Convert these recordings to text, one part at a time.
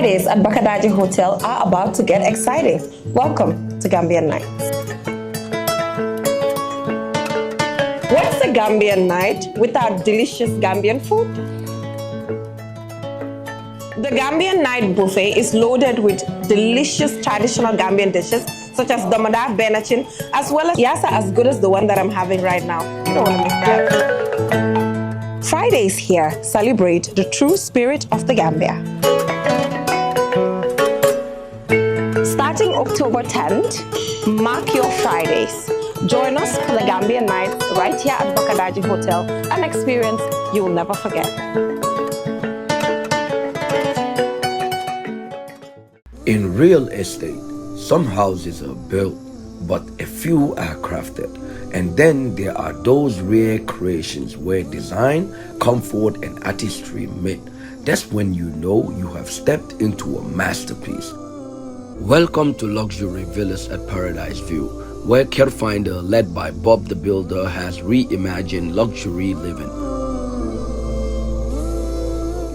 Fridays at Bakadaji Hotel are about to get exciting. Welcome to Gambian Nights. What's a Gambian night without delicious Gambian food? The Gambian Night Buffet is loaded with delicious traditional Gambian dishes such as domada, benachin, as well as yassa as good as the one that I'm having right now. You don't want to miss that. Fridays here celebrate the true spirit of the Gambia. Starting October 10th, mark your Fridays. Join us for the Gambian Nights right here at Bakadaji Hotel, an experience you'll never forget. In real estate, some houses are built, but a few are crafted. And then there are those rare creations where design, comfort, and artistry meet. That's when you know you have stepped into a masterpiece. Welcome to Luxury Villas at Paradise View, where Carefinder, led by Bob the Builder, has reimagined luxury living.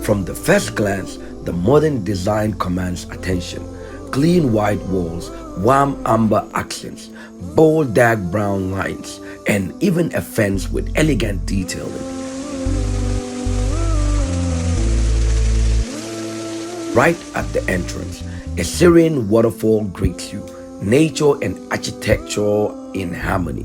From the first glance, the modern design commands attention. Clean white walls, warm amber accents, bold dark brown lines, and even a fence with elegant detailing. Right at the entrance, a serene waterfall greets you, nature and architecture in harmony.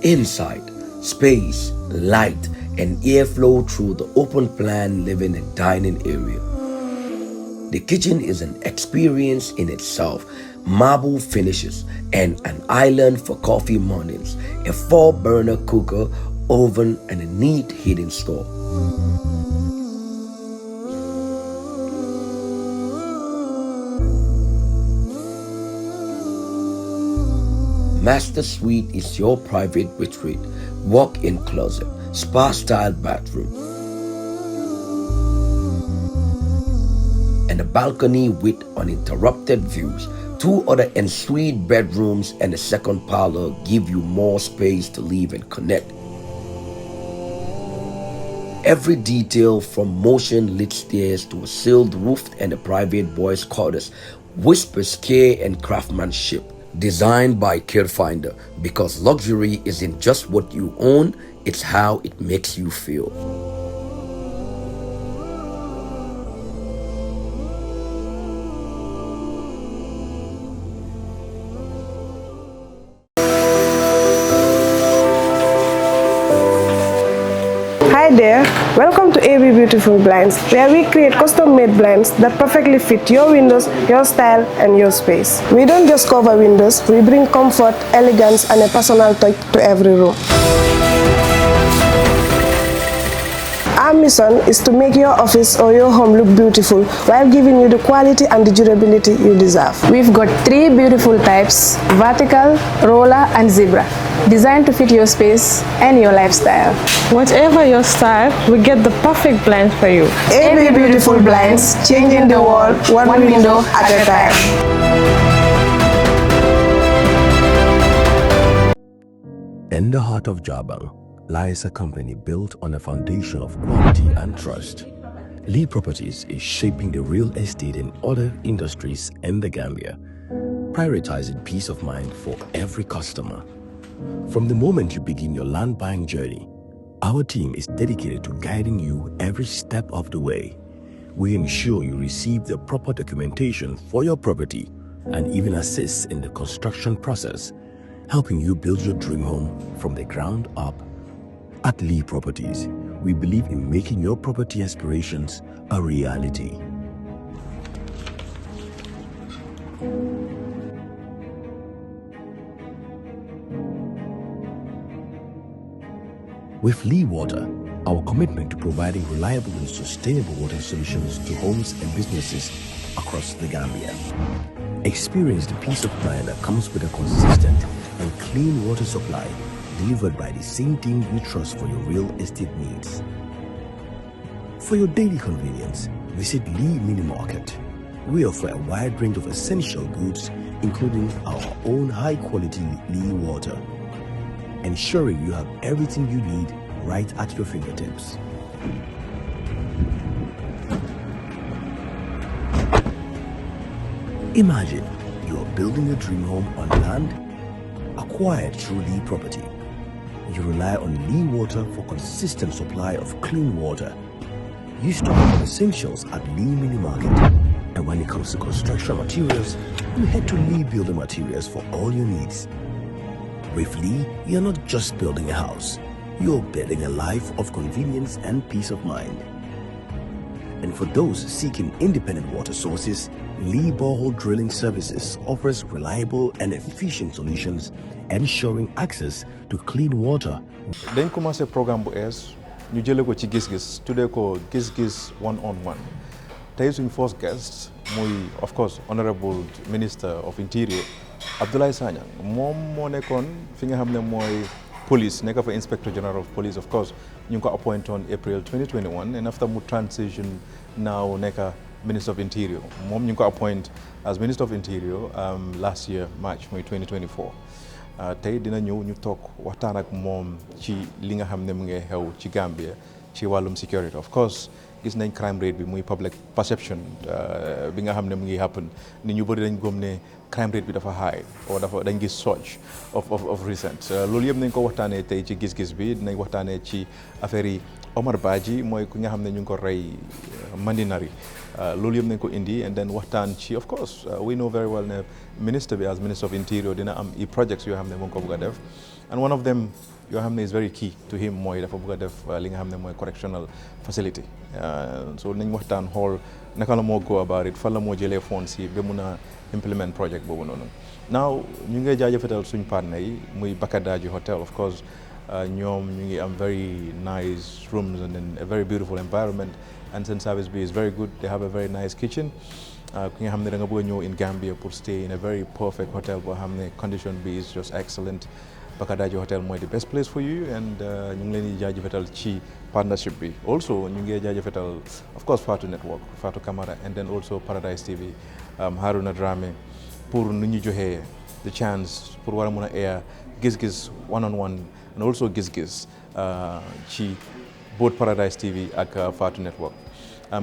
Inside, space, light, and airflow through the open plan living and dining area. The kitchen is an experience in itself. Marble finishes and an island for coffee mornings, a 4-burner cooker, oven, and a neat hidden store. Master Suite is your private retreat, walk-in closet, spa-style bathroom, and a balcony with uninterrupted views. 2 other ensuite bedrooms and a second parlor give you more space to live and connect. Every detail from motion-lit stairs to a sealed roof and a private boys' quarters whispers care and craftsmanship. Designed by Carefinder, because luxury isn't just what you own, it's how it makes you feel. Hi there, welcome to AB Beautiful Blinds, where we create custom-made blinds that perfectly fit your windows, your style, and your space. We don't just cover windows, we bring comfort, elegance, and a personal touch to every room. Our mission is to make your office or your home look beautiful while giving you the quality and the durability you deserve. We've got 3 beautiful types: vertical, roller, and zebra, designed to fit your space and your lifestyle. Whatever your style, we get the perfect blind for you. AB Beautiful Blinds, changing the world one window at a time. In the heart of Jabal lies a company built on a foundation of quality and trust. Lee Properties is shaping the real estate and other industries in the Gambia, prioritizing peace of mind for every customer. From the moment you begin your land buying journey, our team is dedicated to guiding you every step of the way. We ensure you receive the proper documentation for your property and even assist in the construction process, helping you build your dream home from the ground up. At Lee Properties, we believe in making your property aspirations a reality. With Lee Water, our commitment to providing reliable and sustainable water solutions to homes and businesses across the Gambia. Experience the peace of mind that comes with a consistent and clean water supply delivered by the same team you trust for your real estate needs. For your daily convenience, visit Lee Mini Market. We offer a wide range of essential goods, including our own high-quality Lee water. ensuring you have everything you need right at your fingertips. Imagine you are building a dream home on land acquired through Lee property. You rely on Lee Water for consistent supply of clean water. You stock up essentials at Lee Mini Market. And when it comes to construction materials, you head to Lee Building Materials for all your needs. With Lee, you're not just building a house, you're building a life of convenience and peace of mind. And for those seeking independent water sources, Lee Borehole Drilling Services offers reliable and efficient solutions, ensuring access to clean water. Dañ commencé programme bu ees ñu jëlee ko ci Giss Giss tuddee ko Giss Giss 1ON1 tey suñ first guest muy of course Honorable Minister of Interior Abdoulie Sanyang moom moo nekkoon fi nga xam ne mooy police nekk fa Inspector General of Police. Of course ñu ngi ko appoint on April 2021 and after mu transition now nekk Minister of Interior. Moom ñu ngi ko appoint as Minister of Interior last year March muy 2024. Tey dina ñëw ñu toog waxtaan ak moom ci li nga xam ne mu ngi xew ci Gambia ci wàllum security. Of course gis nañ crime rate bi muy public perception bi nga xam ne mu ngi happen ni ñu bëri dañ gëm ne crime rate bi dafa high or dafa dañ gis surge of recent. Loolu yëpp nañ ko waxtaanee tey ci gis-gis bi dinañ waxtaanee ci affaire yi Omar Badji mooy ku nga xam ne ñu ngi ko rey Mandinari. Loolu yëpp nañ ko indi and then waxtaan ci of course we know very well ne minister bi as Minister of Interior dina am i projects yoo xam ne mu ngi ko bëgg a def and one of them yoo xam ne is very key to him mooy dafa bëgg a def li nga xam ne mooy correctional facility. So nañ waxtaan xool naka la moo go about it fan la moo jëlee fonds yi ba mun a implement project boobu noonu. Now ñu ngi jaajëfatal suñ partenaires yi muy Bakadaji Hotel. Of course ñoom ñu ngi am very nice rooms and then a very beautiful environment and seen service bi is very good. They have a very nice kitchen. Ki nga xam ne da nga bëgg a ñëw in Gambia pour stay in a very perfect hotel boo xam ne condition bi is just excellent. Bakadaji Hotel mooy the best place for you and ñu ngi leen di jaajëfatal ci partnership bi. Also ñu ngi jaajëfatal of course Fatou Network, Fatou Camara and then also Paradise TV, Haruna Dramé pour nu ñu joxee the chance pour war a mun a air Giss Giss 1ON1 and also Giss Giss ci both Paradise TV ak Fatou Network.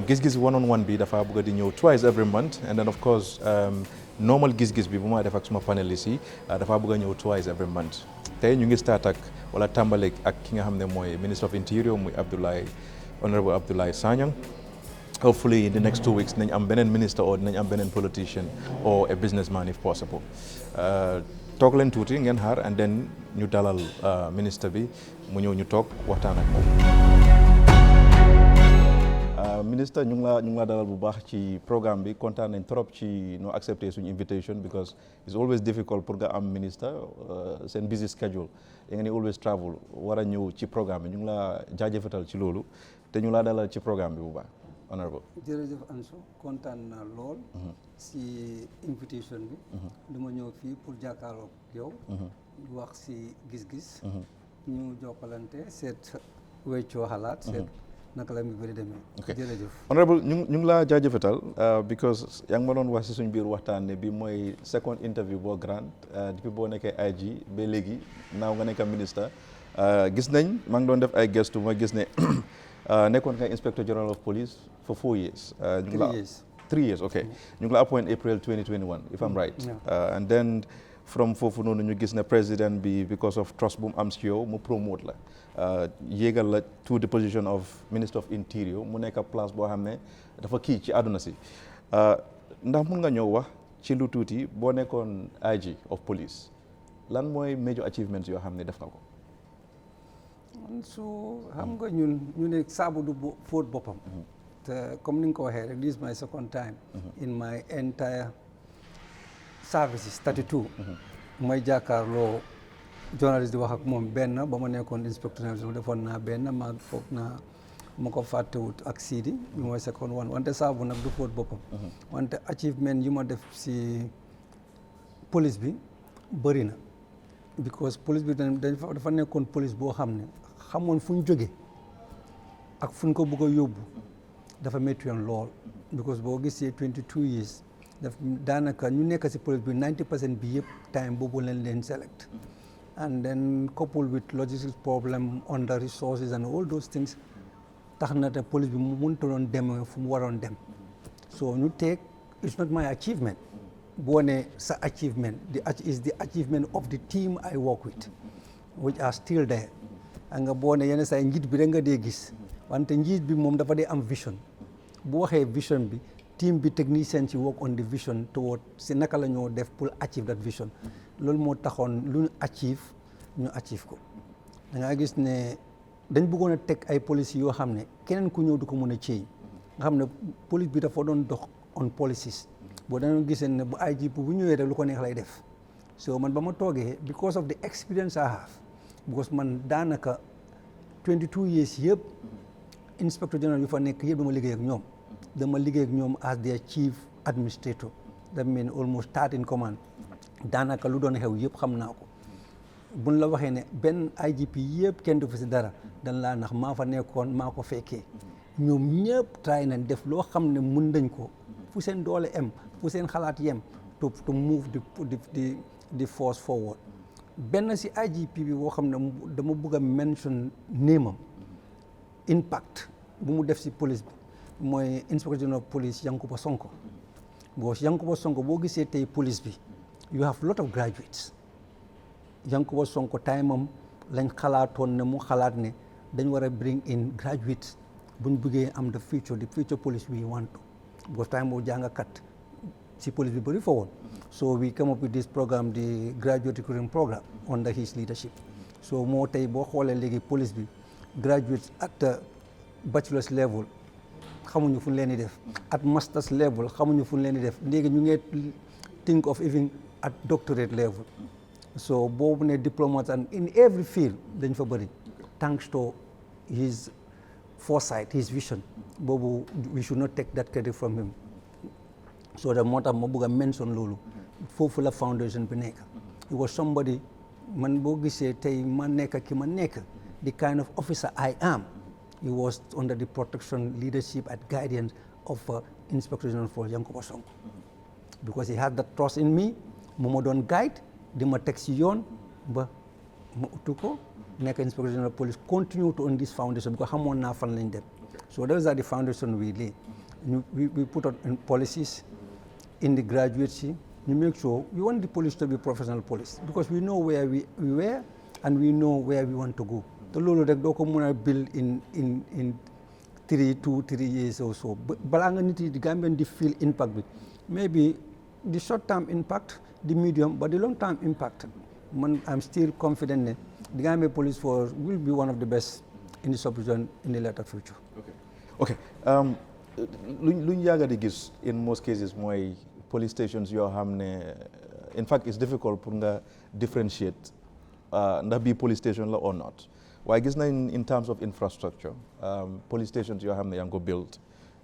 Giss Giss 1ON1 bi dafa bëgg di ñëw twice every month and then of course normal Giss Giss bi bu ma def ak suma panélistes yi dafa bëgg a ñëw twice every month. Tey ñu ngi start ak wala tàmbale ak ki nga xam ne mooy Minister of Interior muy Honorable Abdoulie Sanyang. Hopefully in the next 2 weeks nañ am beneen minister or nañ am beneen politician or a businessman if possible. Toog leen tuuti ngeen xaar and then ñu dalal ministre bi mu ñëw ñu toog waxtaan ak moom. Ministre ñu ngi la dalal bu baax ci programme bi kontaan nañ trop ci no accepté suñu invitation because it's always difficult pour nga am ministre seen busy schedule da ngeen always travel war a ñëw ci programme bi ñu ngi la jaajëfatal ci loolu te ñu la dalal ci programme bi bu baax. Honorable. Jërëjëf Ansu kontaan naa lool si invitation bi dama ñëw fii pour jàkkaarloog yow wax si gis-gis ñu jokkalante seet weccoo xalaat seet naka la mi bëri demee. Jërëjëf Honorable ñu ngi laa jaajëfatal because yaa ngi ma doon wax si suñ biir waxtaan ne bi mooy second interview boo grand depuis boo nekkee IG ba léegi naaw nga nekk ministre gis nañ maa ngi doon def ay gestu ma gis ne nekkoon nga Inspector General of Police for 4 years. 3 years, okay. ñu ngi la appoint April 2021 if I'm right. And then from foofu noonu ñu gis ne président bi because of trust bu mu am si yow mu promote la yéegal la to the position of Minister of Interior mu nekk place boo xam ne dafa kii ci àdduna si ndax mun nga ñëw wax ci lu tuuti boo nekkoon IG of Police lan mooy major achievements yoo xam ne def nga ko. su xam nga ñun ñu ne saabu du fóot boppam te comme ni nga ko waxee rek this is my second time in my entire services 32 may jàkkaarloo journaliste di wax ak moom benn ba ma nekkoon inspecteur defoon naa benn maa foog naa ma ko fàttewut ak Sidi bi mooy second one wante saabu nag du fóot boppam wante achievement yu ma def si police bi bëri na because police bi dafa nekkoon police boo xam ne xamoon fu ñu jóge ak fu ñu ko bëgg a yóbbu dafa métti yoon lool because boo gisee 22 years daanaka ñu nekk si police bi 90% bi yëpp time boobu leen select and then coupled with logistics problem, under resources and all those things, tax na te police bi mu mënta doon dem fu mu waroon dem. So ñu take, it's not my achievement. boo ne sa achievement is the achievement of the team I work with, which are still there. Nga boo ne yenn saa yi njiit bi rek nga dee gis wante njiit bi moom dafa dee am vision. bu waxee vision bi team bi technician ci work on the vision toward si naka la ñoo def pour achieve that vision. loolu moo taxoon lu ñu achieve ko. da ngaa gis ne dañ bëggoon a teg ay policies yoo xam ne keneen ku ñëw du ko mën a change nga xam ne police bi dafa doon dox on policies. boo dañoo gisee ne bu IGP bu ñëwee rek lu ko neex lay def so man ba ma toogee because of the experience I have because man daanaka 22 years yëpp inspector general yu fa nekk yëpp dama liggéey ak ñoom as their chief administrator that mean almost third in command daanaka lu doon xew yëpp xam naa ko buñ la waxee ne benn IGP yëpp kenn du fi si dara dañ laa nax maa fa nekkoon maa ko fekkee ñoom ñëpp try nañ def loo xam ne mun nañ ko fu seen doole em fu seen xalaat yem to move the force forward. benn si IGP bi boo xam ne dama bëgg a mention néemam impact bu mu def si police bi mooy inspector general police Yankuba Sonko. Yankuba Sonko boo gisee tey police bi you have lot of graduates. Yankuba Sonko time am lañ xalaatoon ne mu xalaat ne dañ war a bring in graduates buñ bëggee am the future police we want to. because time boo jàngakat si police bi bëri fa woon. so we come up with this program the graduate recruiting program under his leadership. so moo tey boo xoolee léegi police bi graduates at bachelor's level xamuñu fu ñu leen di def. at master's level xamuñu fu ñu leen di def léegi ñu ngi think of even at doctorate level. so boobu ne diplomats and in every field dañ fa bëri thanks to his foresight, his vision. Bobu, we should not take that credit from him. So the moo tax ma bëgg a mention loolu foofu la foundation bi nekk. He was somebody man boo gisee tey ma nekk ki ma nekk the kind of officer I am. He was under the protection, leadership and guidance of Inspector General for Yankuba Sonko. Because he had that trust in me, mu ma doon guide di ma teg si yoon ba ma utu ko nekk Inspector General Police continue to own this foundation because xamoon naa fan lañ dem. So those are the foundation we lay. We put on in policies in the graduates. You make sure we want the police to be professional police because we know where we were and we know where we want to go. The loolu rek doo ko mën a build in 3 years or so. Balaa nga nit yi di Gambian di feel impact bi maybe the short term impact, the medium, but the long term impact. I'm still confident that the Gambia Police Force will be one of the best in the sub-region in the later future. Okay. Luñ yàgga di gis in most cases mooy police stations yoo xam ne in fact it's difficult pour nga differentiate ndax bii police station la or not. waaye gis nañ in terms of infrastructure police stations yoo xam ne yaa ngi ko build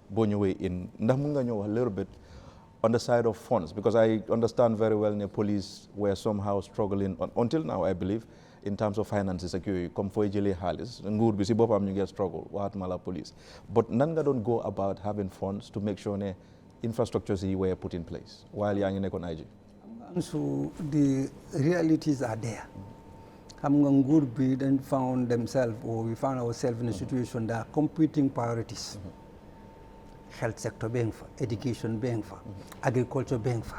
boo ñëwee in ndax mun nga ñëw wax a little bit on the side of funds, because I understand very well the police were somehow struggling until now, I believe, in terms of finances. Come for Ejele Halis, nguur bi si bopam ñu ngi struggle waat mala police. But nan nga don't go about having funds to make sure ne infrastructures were put in place while yaa ngi nekkoon IG. So the realities are there. Xam nga nguur bi then found themselves, or we found ourselves in a situation that are competing priorities. Health sector being for, education being for, agriculture being for.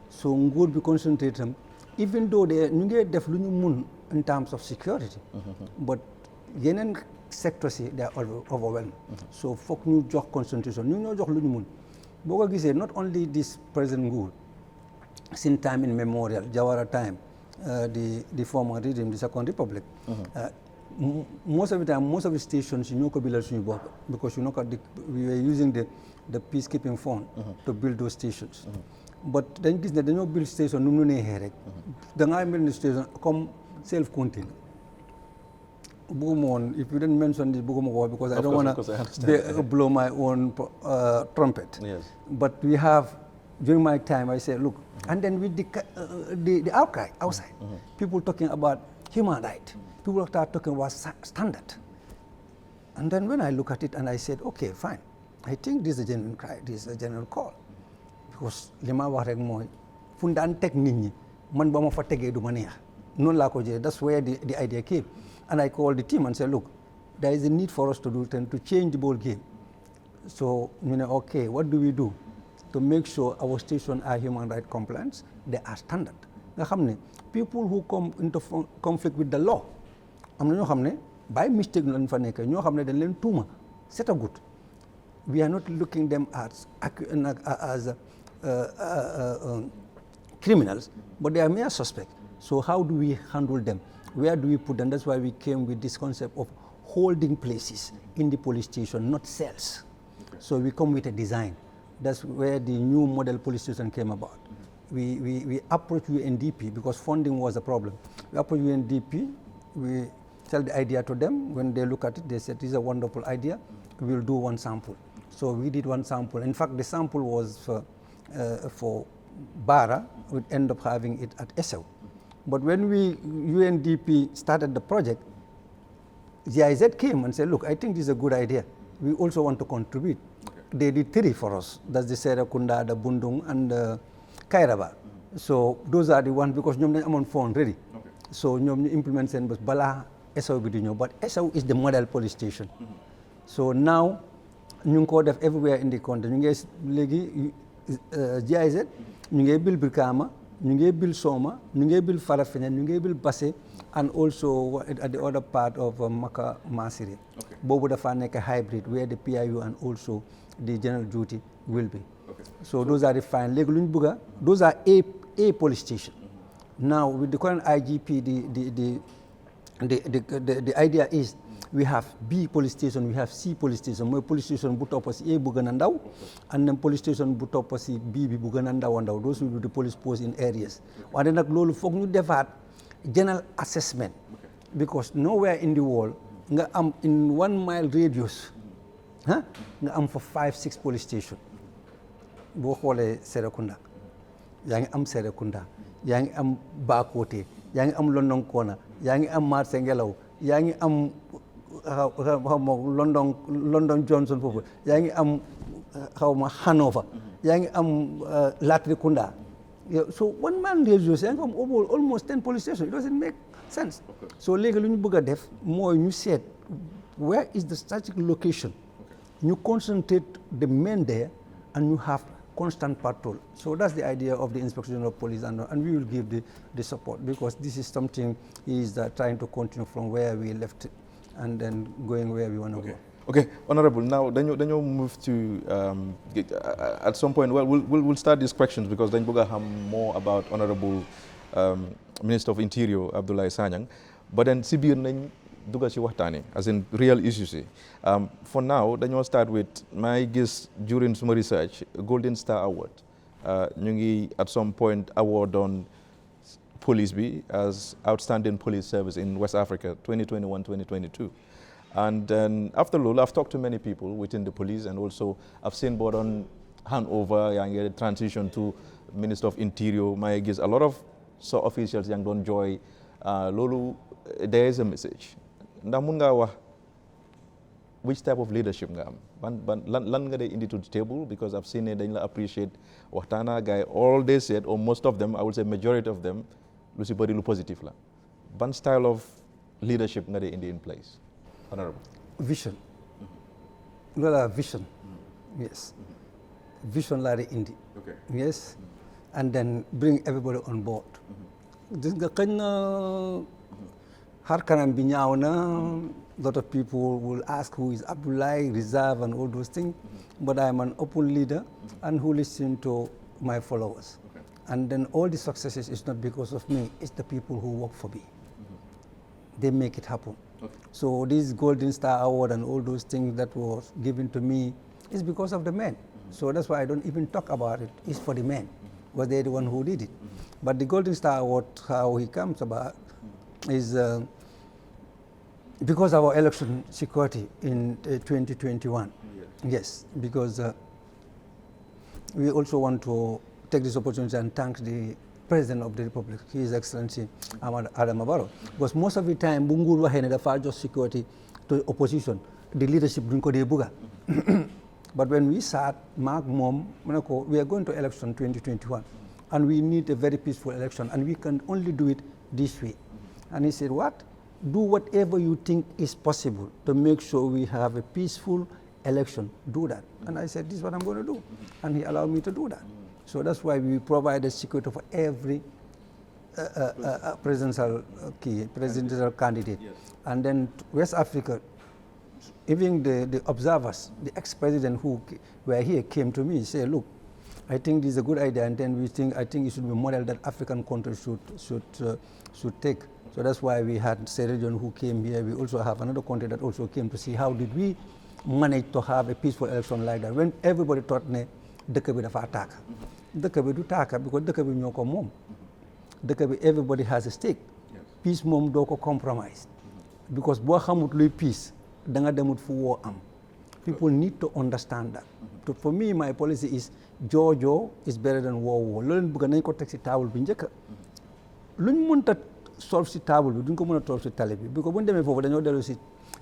So nguur bi concentrate them, even though they ñu ngi def lu ñu mun in terms of security, but yeneen sectors yi they are overwhelmed. So foog ñu jox concentration, ñu ñoo jox lu ñu mun. Boo ko gisee not only this present nguur, since time immemorial, Jawara time, the former regime, the Second Republic, most of the time, most of the stations you know because you know we were using the peacekeeping fund to build those stations. But then they don't build station no here. The build station come self-contained. Bugumon, if you didn't mention this Bugumon because I don't want to blow my own trumpet. Yes. But we have during my time I said look, and then with the outcry outside, people talking about human rights. People start talking about standard. And then when I look at it and I said, okay, fine. I think this is a genuine cry, this is a genuine call. Because lima wax rek moy fu ndan tek nit ñi man bama fa tege du ma neex non la ko jëlee. That's where the idea came. And I called the team and said, look, there is a need for us to do to change the ball game. So, okay, what do we do to make sure our stations are human rights compliant? They are standard. People who come into conflict with the law, by mistake, set a good. We are not looking them as criminals, but they are mere suspects. So how do we handle them? Where do we put them? That's why we came with this concept of holding places in the police station, not cells. So we come with a design. That's where the new model police station came about. We approached UNDP because funding was a problem. We approached UNDP, we tell the idea to them. When they look at it, they said, this is a wonderful idea. We'll do one sample. So we did one sample. In fact, the sample was for Bara. We'd end up having it at Esau. But when UNDP started the project, GIZ came and said, look, I think this is a good idea. We also want to contribute. They did 3 for us. That's the Serakunda, the Bundung, and the Kairaba. So those are the ones because ñom dañ amon fond ready. So ñom ñu implement sen bus bala Esau bi di ñëw. But Esau is the model police station. So now ñu ngi ko def everywhere in the country. Ñu ngi legi GIZ, ñu ngi bil Brikama, ñu ngi bil Soma, ñu ngi bil Farafenni, ñu ngi bil Basse, and also at the other part of Maka Masiri. Bobu dafa nek a hybrid where the PIU and also the general duty will be. So those are the fine. Those are A police station. Now with the current IGP, the idea is we have B police station, we have C police station. My police station bu topp ci A bu gëna ndaw, and then police station bu topp ci B bi bu gëna ndaw. Those will be the police posts in areas. Wante nag loolu foog ñu defaat general assessment, because nowhere in the world nga am in 1 mile radius nga am for 5-6 police station. Boo xoolee Serekunda yaa ngi am Serekunda, yaa ngi am Bakote, yaa ngi am London Kona, yaa ngi am Marché Ngelaw, yaa ngi am London Johnson foofu, yaa ngi am Hanover, yaa ngi am Latrikunda. So 1 man radius yaa ngi am almost 10 police stations. It doesn't make sense. So léegi lu ñu bëgg a def mooy ñu seet where is the strategic location. You concentrate the men there and you have constant patrol. So that's the idea of the Inspection of Police, and we will give the support, because this is something is trying to continue from where we left and then going where we want to go. Okay, Honorable, now then you move to, at some point, well, we'll start these questions because then we're going to have more about Honorable Minister of Interior, Abdoulie Sanyang. But then CBN duga ci waxtane as in real issues. For now, dañoo start with my guess during some research, Golden Star Award. Ñu ngi at some point award on police bi as outstanding police service in West Africa 2021-2022. And then after all, I've talked to many people within the police, and also I've seen board on handover and transition to Minister of Interior. My guess a lot of officials yang don't enjoy lolu. There is a message. Ndax mun nga wax which type of leadership nga am lan nga indi to the table, because I've seen it dañ la appreciate waxtaana guy all they said, or most of them, I would say majority of them, lu ci bari lu positive la. Ban style of leadership nga indi in place, Honorable? Vision. Well, vision. Yes. Vision la indi. Okay. Yes. And then bring everybody on board. Gis nga xëñ na har kanam bi ñaaw na, a lot of people will ask who is Abdoulie, reserve and all those things, but I am an open leader and who listen to my followers. And then all the successes is not because of me, it's the people who work for me. They make it happen. So this Golden Star Award and all those things that was given to me is because of the men. So that's why I don't even talk about it. It's for the men, because they're the one who did it. But the Golden Star Award, how he comes about, is because of our election security in 2021. Yes, because we also want to take this opportunity and thank the President of the Republic, His Excellency Adama Barrow. Because most of the time, Bungur Wahene, the far just security to opposition, the leadership during Kode Buga. But when we sat, Mark Mom, we are going to election 2021, and we need a very peaceful election, and we can only do it this way. And he said, what? Do whatever you think is possible to make sure we have a peaceful election. Do that. And I said, this is what I'm going to do. And he allowed me to do that. So that's why we provided security for every presidential candidate. Yes. And then West Africa, even the observers, the ex-president who were here came to me and said, look, I think this is a good idea, and then I think it should be a model that African countries should take. So that's why we had Sierra Leone who came here. We also have another country that also came to see how did we manage to have a peaceful election like that when everybody thought ne dëkk bi dafa attack. Dëkk bi du taka because dëkk bi ñoo ko moom. Dëkk bi everybody has a stake. Peace moom doo ko compromise. Because boo xamut luy peace da nga demut fu woo am. People need to understand that. So for me, my policy is Jojo is better than war. Loolu bëgg nañ ko teg ci table bi njëkk. Luñ mënta solve ci table bi duñ ko mën a solve ci tali bi because bu ñu demee foofu dañoo dellu ci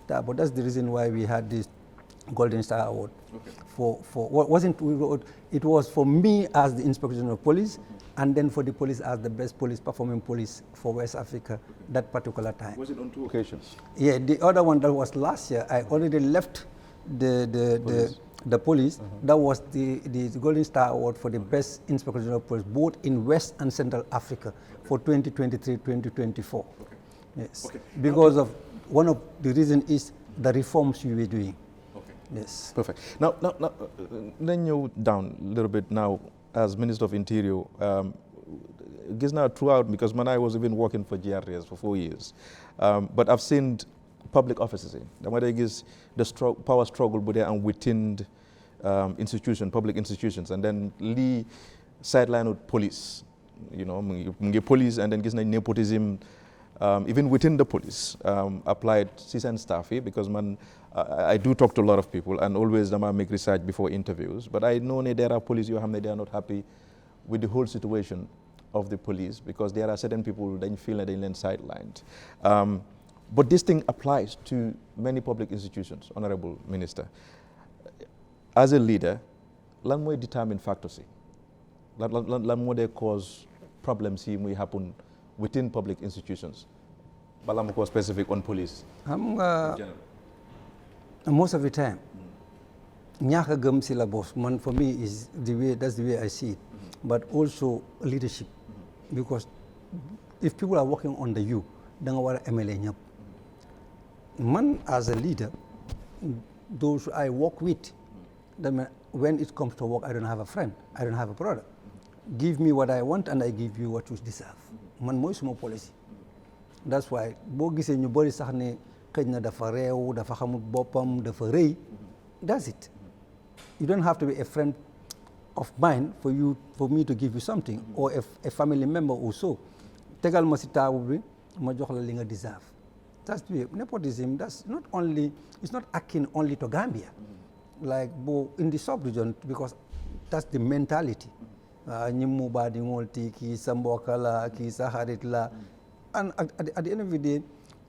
table. That's the reason why we had this Golden Star Award. Okay. For what wasn't it was for me as the Inspector General of Police, and then for the police as the best police performing police for West Africa that particular time. Was it on 2 occasions? Yeah, the other one that was last year. I already left the police. That was the Golden Star Award for the best Inspector General of Police, both in West and Central Africa for 2023-2024. Okay. Yes, okay. Because of one of the reasons is the reforms we were doing. Okay. Yes. Perfect. Now, then you down a little bit now as Minister of Interior. Guess now throughout, because when I was even working for GRS for 4 years, but I've seen public offices. I guess the power struggle but there and within public institutions, and then Lee sideline with police. You know, police and then nepotism. Even within the police, applied Ceesay staff because I do talk to a lot of people and always make research before interviews. But I know there are police they are not happy with the whole situation of the police because there are certain people that feel that they're sidelined. But this thing applies to many public institutions, Honorable Minister. As a leader, what more determine factors? What more they cause problems may happen within public institutions? But I'm more specific on police. Most of the time, ñàkk gëm si la boss. Man, for me, is that's the way I see it. But also leadership, because if people are working under you, then what MLA ñëpp. Man, as a leader, those I work with, when it comes to work, I don't have a friend, I don't have a brother. Give me what I want and I give you what you deserve. Man mooy suma policy. That's why boo gisee ñu bari sax ne xëj na dafa réew dafa xamul boppam dafa rëy. That's it. You don't have to be a friend of mine for me to give you something, or a family member also. Tegal ma si table bi ma jox la li nga deserve. That's the way. Nepotism, it's not akin only to Gambia. Like in the sub-region, because that's the mentality. Ñimu ba di ngolti ki sa mbokk la ki sa xarit la, and at the end of the day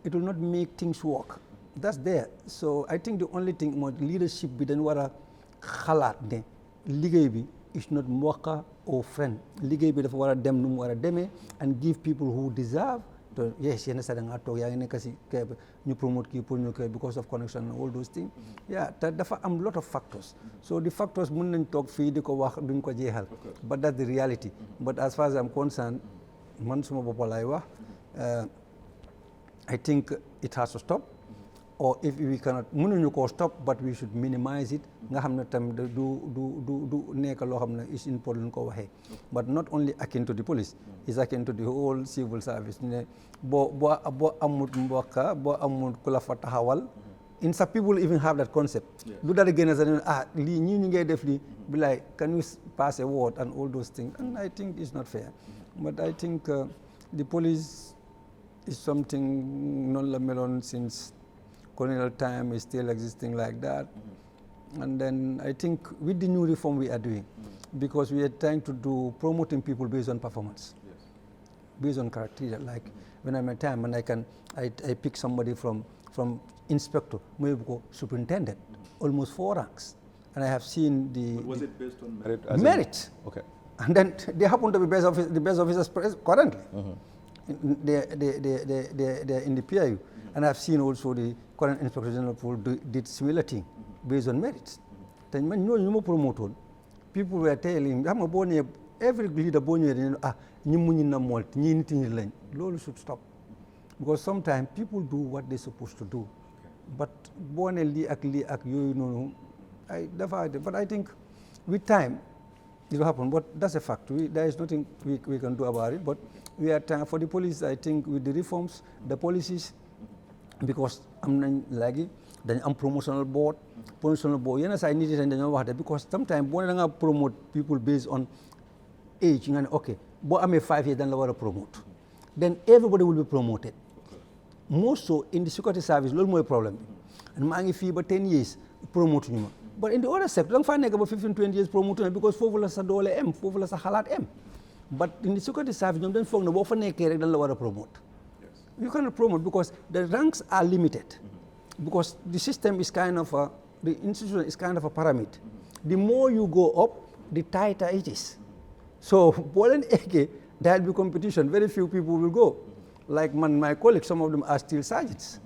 it will not make things work. That's there. So I think the only thing about leadership bi dañ war a xalaat ne liggéey bi is not mbokk or friend. Liggéey bi dafa war a dem nu mu war a demee and give people who deserve to, yes, yenn saa da nga toog yaa ngi nekk si ñu promote kii pour ñu because of connection and all those things. Yeah, dafa am lot of factors. So the factors mën nañ toog fii di ko wax duñ ko jeexal. But that's the reality. But as far as I'm concerned, man suma bopp laay wax, I think it has to stop. Or if we cannot, mënuñu ko stop, but we should minimize it. Nga xam ne tam du nekk loo xam ne is important ko waxee. But not only akin to the police, it's akin to the whole civil service. Ne boo amut mbokka, boo amut ku la fa taxawal. In some people even have that concept. Do that again as lii ñii ñu ngay def lii, be like, can you pass a word and all those things? And I think it's not fair. But I think the police is something non la meloon since colonial time is still existing like that. And then I think with the new reform we are doing, because we are trying to do promoting people based on performance, based on criteria. Like when I'm at time and I pick somebody from inspector, superintendent, almost 4 ranks. And I have seen But was it based on merit? Merit. Okay. And then they happen to be the best officers currently. they're in the PIU. And I've seen also the current Inspector General did similar thing based on merits. Then when you promoted, people were telling, I'm a every leader born should stop. Because sometimes people do what they're supposed to do. But but I think with time it will happen. But that's a fact. There is nothing we can do about it. But we are time for the police, I think, with the reforms, the policies, because I'm laggy, then I'm promotional board. Yes, I need it and then because sometimes when I promote people based on age, and okay, but I'm a 5 years, then I want to promote. Then everybody will be promoted. More so in the security service, little more problem. And mangi fee but 10 years promote you. But in the other sector, don't find about 15, 20 years promoted because $4 M, $4 halat M. But in the security service, you don't find the water then to promote. You cannot promote because the ranks are limited. Because the system is kind of the institution is kind of a pyramid. The more you go up, the tighter it is. So, there will be competition. Very few people will go. Like my colleagues, some of them are still sergeants.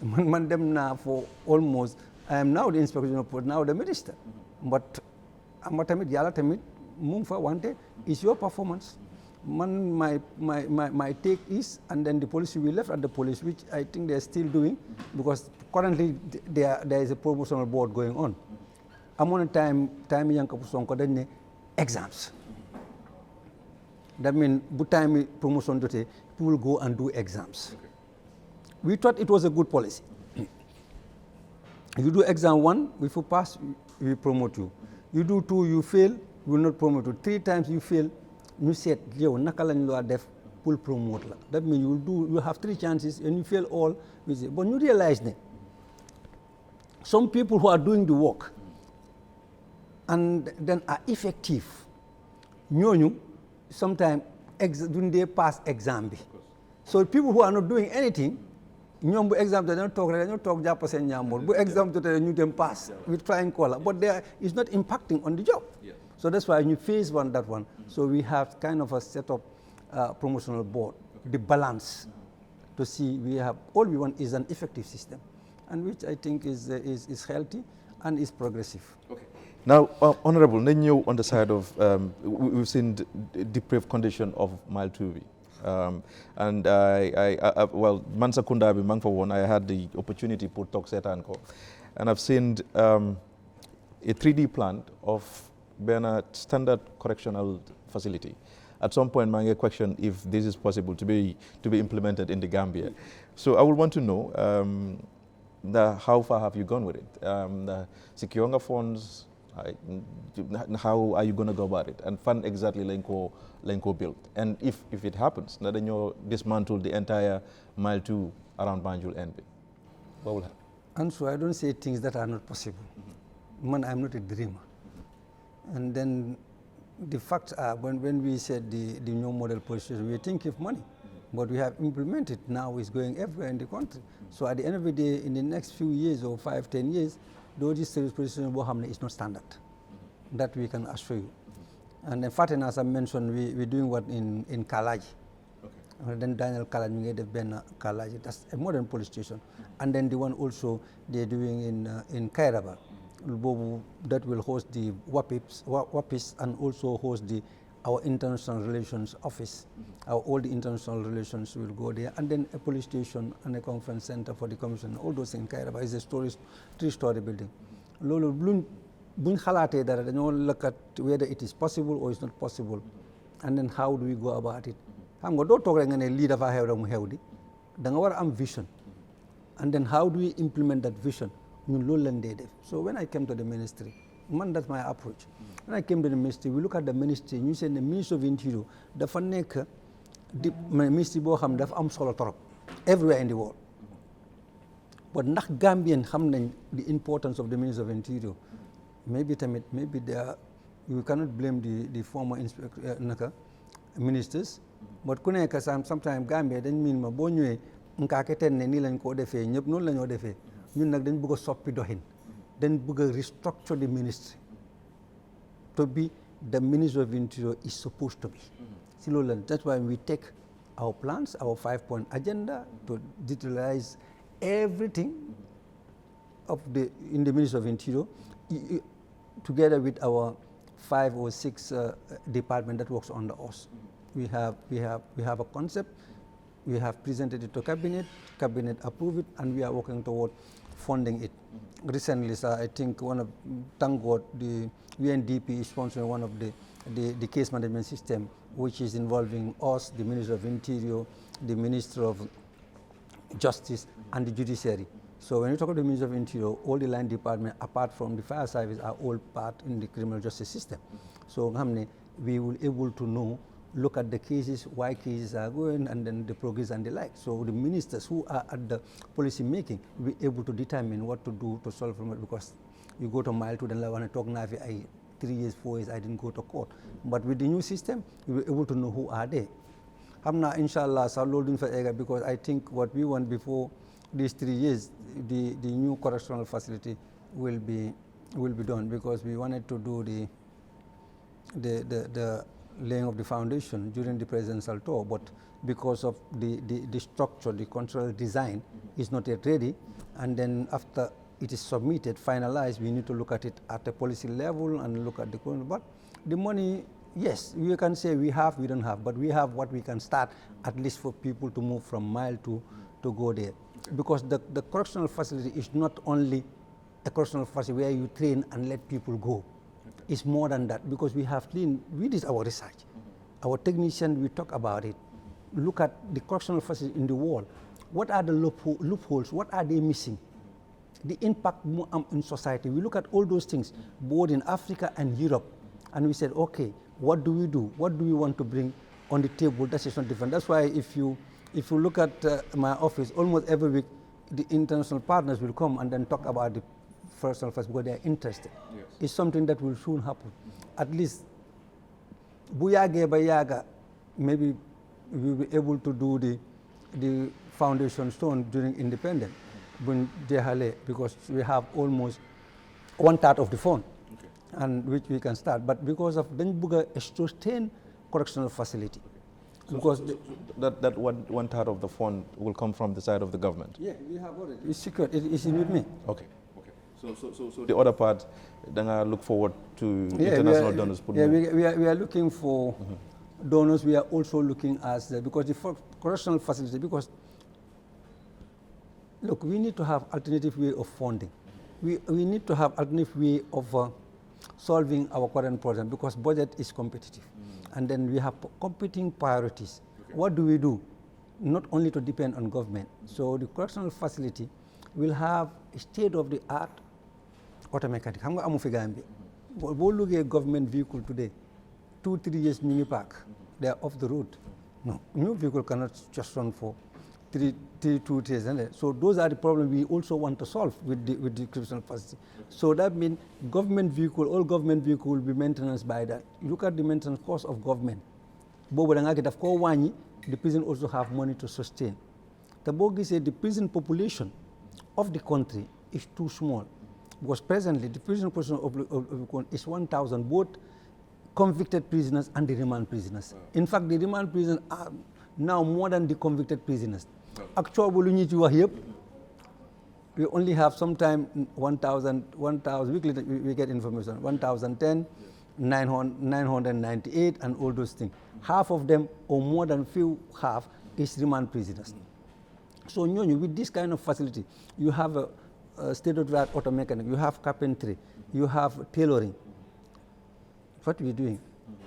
Them now for almost, I am now the Inspector General, now the Minister. But one day is your performance. My take is, and then the police will be left at the police, which I think they're still doing, because currently there is a promotional board going on. I'm on a time young exams. That means, good time promotion today, people will go and do exams. Okay. We thought it was a good policy. You do exam 1, if you pass, we promote you. You do 2, you fail, we will not promote you. 3 times you fail, you said, yo, nakalan lo def, pull promote la. That means you have 3 chances and you fail all. But you realize that some people who are doing the work and then are effective, sometimes they pass exam. So people who are not doing anything, exam they don't talk exam to pass with flying color, but it's not impacting on the job. Yeah. So that's why you phase that one. So we have kind of a set up promotional board, the balance to see we have all we want is an effective system, and which I think is healthy and is progressive. Okay. Now, Honorable, then you on the side of, we've seen the depraved condition of Mile 2B. And well, Mansa Kundabi, Mang for one, I had the opportunity to talk Setanko. And I've seen a 3D plan of Bernard standard correctional facility. At some point, I question if this is possible to be implemented in the Gambia. So I would want to know how far have you gone with it? Securing funds, how are you going to go about it? And fund exactly Lenko built. And if it happens, then you dismantle the entire Mile 2 around Banjul NB. What will happen? Ansu, I don't say things that are not possible. Man, I'm not a dreamer. And then the facts are, when we said the new model police station, we think of money. But we have implemented now, it's going everywhere in the country. So at the end of the day, in the next few years or 5, 10 years, the police station in Bohamne is not standard. That we can assure you. And in fact, as I mentioned, we're doing what in Kalaji. Okay. And then Daniel Kalaji, Ben Kalaji, that's a modern police station. And then the one also they're doing in Kairaba, that will host the WAPIS and also host our international relations office. All the international relations will go there. And then a police station and a conference center for the commission. All those in Kairaba is a 3-story building. Lolo Bloom. Buñ xalaatee dara dañoo look at whether it is possible or it's not possible, and then how do we go about it. Xam nga doo toog rek nga ne lii dafa xew rek mu xew di da nga war a am vision, and then how do we implement that vision. Ñun loolu lañ dee def. So when I came to the ministry, that's my approach. When I came to the ministry, we look at the ministry, ñu seen ne Ministry of Interior dafa nekk di ministry boo xam dafa am solo torop everywhere in the world. But ndax Gambian xam nañ the importance of the Ministry of Interior. Maybe you cannot blame the former ministers, but sometimes Gambia dañ mean ma boo ñëwee nkaake ten ne nii lañ koo defee ñëpp noonu la ñoo defee ñun nag dañ bëgg a soppi doxin dañ bëgg a restructure the ministry to be the Ministry of Interior is supposed to be. Si loolu la, that's why we take our plans, our 5-point agenda to digitalize everything in the Ministry of Interior, together with our 5 or 6 department that works under us. We have a concept. We have presented it to cabinet approved it, and we are working toward funding it. Recently, sir, I think thank God, the UNDP is sponsoring one of the case management system, which is involving us, the Minister of Interior, the Minister of Justice, and the Judiciary. So when you talk about the Minister of Interior, all the line department, apart from the fire service, are all part in the criminal justice system. So we will able to know, look at the cases, why cases are going, and then the progress and the like. So the ministers who are at the policy making will be able to determine what to do to solve them, because you go to mile 2, then I want to talk now, 3 years, 4 years, I didn't go to court. But with the new system, you will be able to know who are they. Inshallah, because I think what we want before these 3 years, the new correctional facility will be done, because we wanted to do the laying of the foundation during the presidential tour, but because of the structure, the control design is not yet ready, and then after it is submitted, finalized, we need to look at it at a policy level and look at the current. But the money, yes, we can say we don't have, but we have what we can start, at least for people to move from mile to go there. Because the correctional facility is not only a correctional facility where you train and let people go. It's more than that, because we did our research. Our technician, we talk about it. Look at the correctional facility in the world. What are the loopholes? What are they missing? The impact in society. We look at all those things, both in Africa and Europe, and we said, okay, what do we do? What do we want to bring on the table? That is not different. That's why if you look at my office, almost every week, the international partners will come and then talk about the personal first, because they are interested. Yes. It's something that will soon happen. At least, maybe we will be able to do the foundation stone during independence, because we have almost 1/3 of the fund, and which we can start. But because of a sustained correctional facility. Because that 1/3 of the fund will come from the side of the government? Yeah, we have already. It's secured. It's with me. Okay. So the other part, then I look forward to international donors. We are looking for donors. We are also looking because the correctional facility, because look, we need to have alternative way of funding. We need to have alternative way of solving our current problem, because budget is competitive. And then we have competing priorities. What do we do? Not only to depend on government. So the correctional facility will have a state-of-the-art automechanic. How much am Gambia? We look at government vehicle today, 2-3 years mini park, they are off the road. No, new vehicle cannot just run for 2 years. So those are the problems we also want to solve with the correctional facility. So that means government vehicle, all government vehicle will be maintenance by that. Look at the maintenance cost of government. The prison also have money to sustain. The Bogi said the prison population of the country is too small, because presently the prison population of is 1,000, both convicted prisoners and the remand prisoners. In fact, the remand prisoners are now more than the convicted prisoners. Actually, we only have sometime 1,000, weekly we get information, 1,010, 998, and all those things. Half of them, or more than half, is remand prisoners. So with this kind of facility, you have a state-of-the-art auto mechanic, you have carpentry, you have tailoring. What we're doing,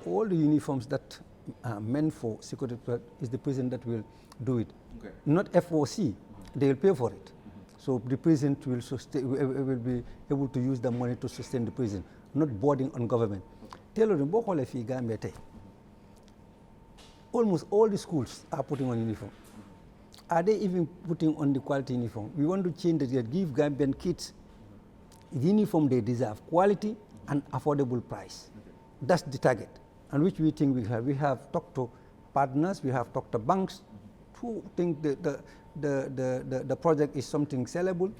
all the uniforms that are meant for security is the prison that will do it. Okay. Not FOC, they will pay for it. So the prison will be able to use the money to sustain the prison, not boarding on government. Tailoring, almost all the schools are putting on uniform. Are they even putting on the quality uniform? We want to change that, give Gambian kids the uniform they deserve, quality and affordable price. Okay. That's the target, and which we think we have. We have talked to partners, we have talked to banks who think the project is something sellable.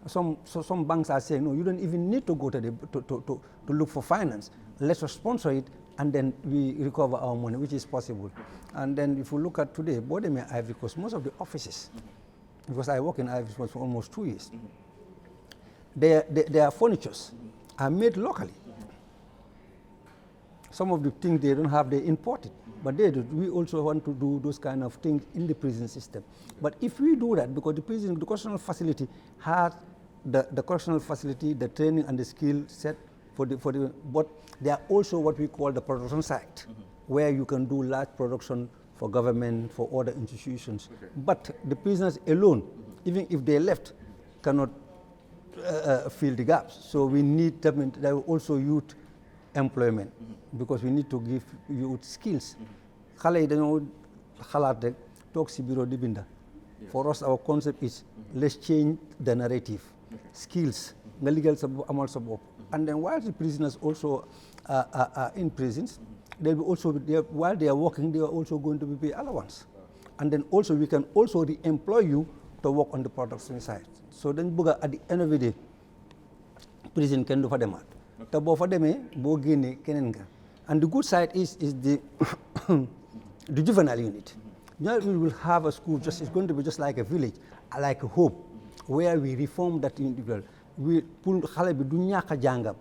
Some banks are saying, no, you don't even need to go to look for finance. Let's sponsor it, and then we recover our money, which is possible. And then if you look at today, Bodeme Ivory Coast, most of the offices, because I work in Ivory Coast for almost 2 years, their furnitures are made locally. Some of the things they don't have, they import it. But they do. We also want to do those kind of things in the prison system. But if we do that, because the correctional facility has the correctional facility, the training and the skill set but they are also what we call the production site, where you can do large production for government, for other institutions. Okay. But the prisoners alone, even if they left, cannot fill the gaps. So we need them, there are also youth employment, because we need to give youth skills. Xale yi dañoo xalaat rek toog si bureau di binda. For us, our concept is let's change the narrative. Skills, nga liggéeyal sa bopp, amal sa bopp. And then while the prisoners also are in prisons, they'll be also, while they are working, they are also going to be paid allowance. And then also we can also re-employ you to work on the production side. So then at the end of the day, prison can do for them. Te boo fa demee boo génnee keneen nga. And the good side is the the juvenile unit. Now we will have a school, it's going to be just like a village, like a home, where we reform that individual. We pull xale bi du ñàkk a jàngam.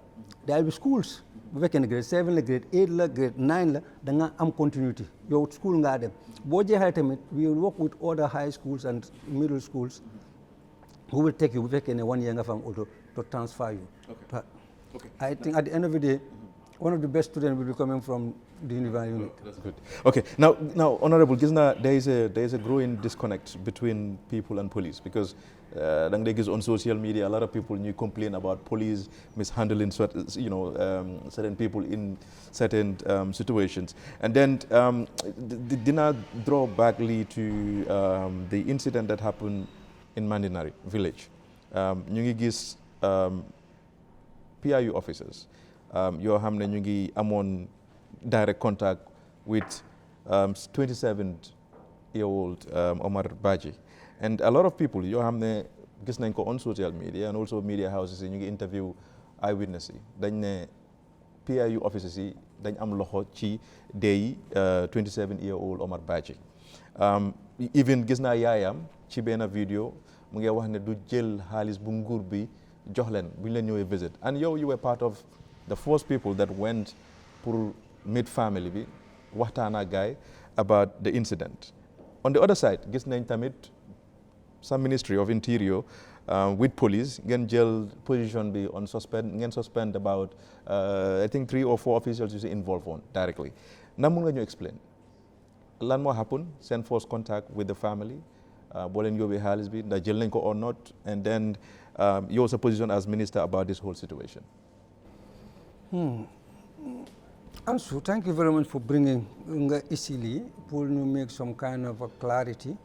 There will be schools. Bu fekkee ne grade 7 la, grade 8 la, grade 9 la, da nga am continuity. Yow school ngaa dem. Boo jeexalee tamit, we will work with other high schools and middle schools who will take you, bu fekkee ne 1 year nga fa am auto to transfer you. Okay. Okay. I think at the end of the day, one of the best students will be coming from the university unit. That's good. Okay. Now, Honorable Gisna, there is a growing disconnect between people and police, because on social media, a lot of people complain about police mishandling, certain people in certain situations, and then did not draw backly to the incident that happened in Mandinari village. Ñu ngi gis PIU officers. Yoo xam ne ñu ngi amoon direct contact with 27-year-old Omar Badji, and a lot of people yoo xam ne gis nañ ko on social media and also media houses yi ñu ngi interview eyewitness yi dañ ne PIU officers yi dañ am loxo ci dee 27-year-old Omar Badji. Even gis naa yaayam ci benn vidéo mu ngi wax ne du jël xaalis bu nguur bi jox leen bu ñu leen ñëwee visit, and you were part of the first people that went pour meet family bi waxtaan ak gaay about the incident. On the other side, gis nañ tamit some Ministry of Interior with police ngeen jël position bi on suspend about I think 3 or 4 officials you see involved on directly. Na mun nga ñu explain lan moo happen, send first contact with the family, boo leen yóbbee xaalis bi ndax jël nañ ko or not, and then your position as minister about this whole situation. Ansu, thank you very much for bringing easily to make some kind of a clarity,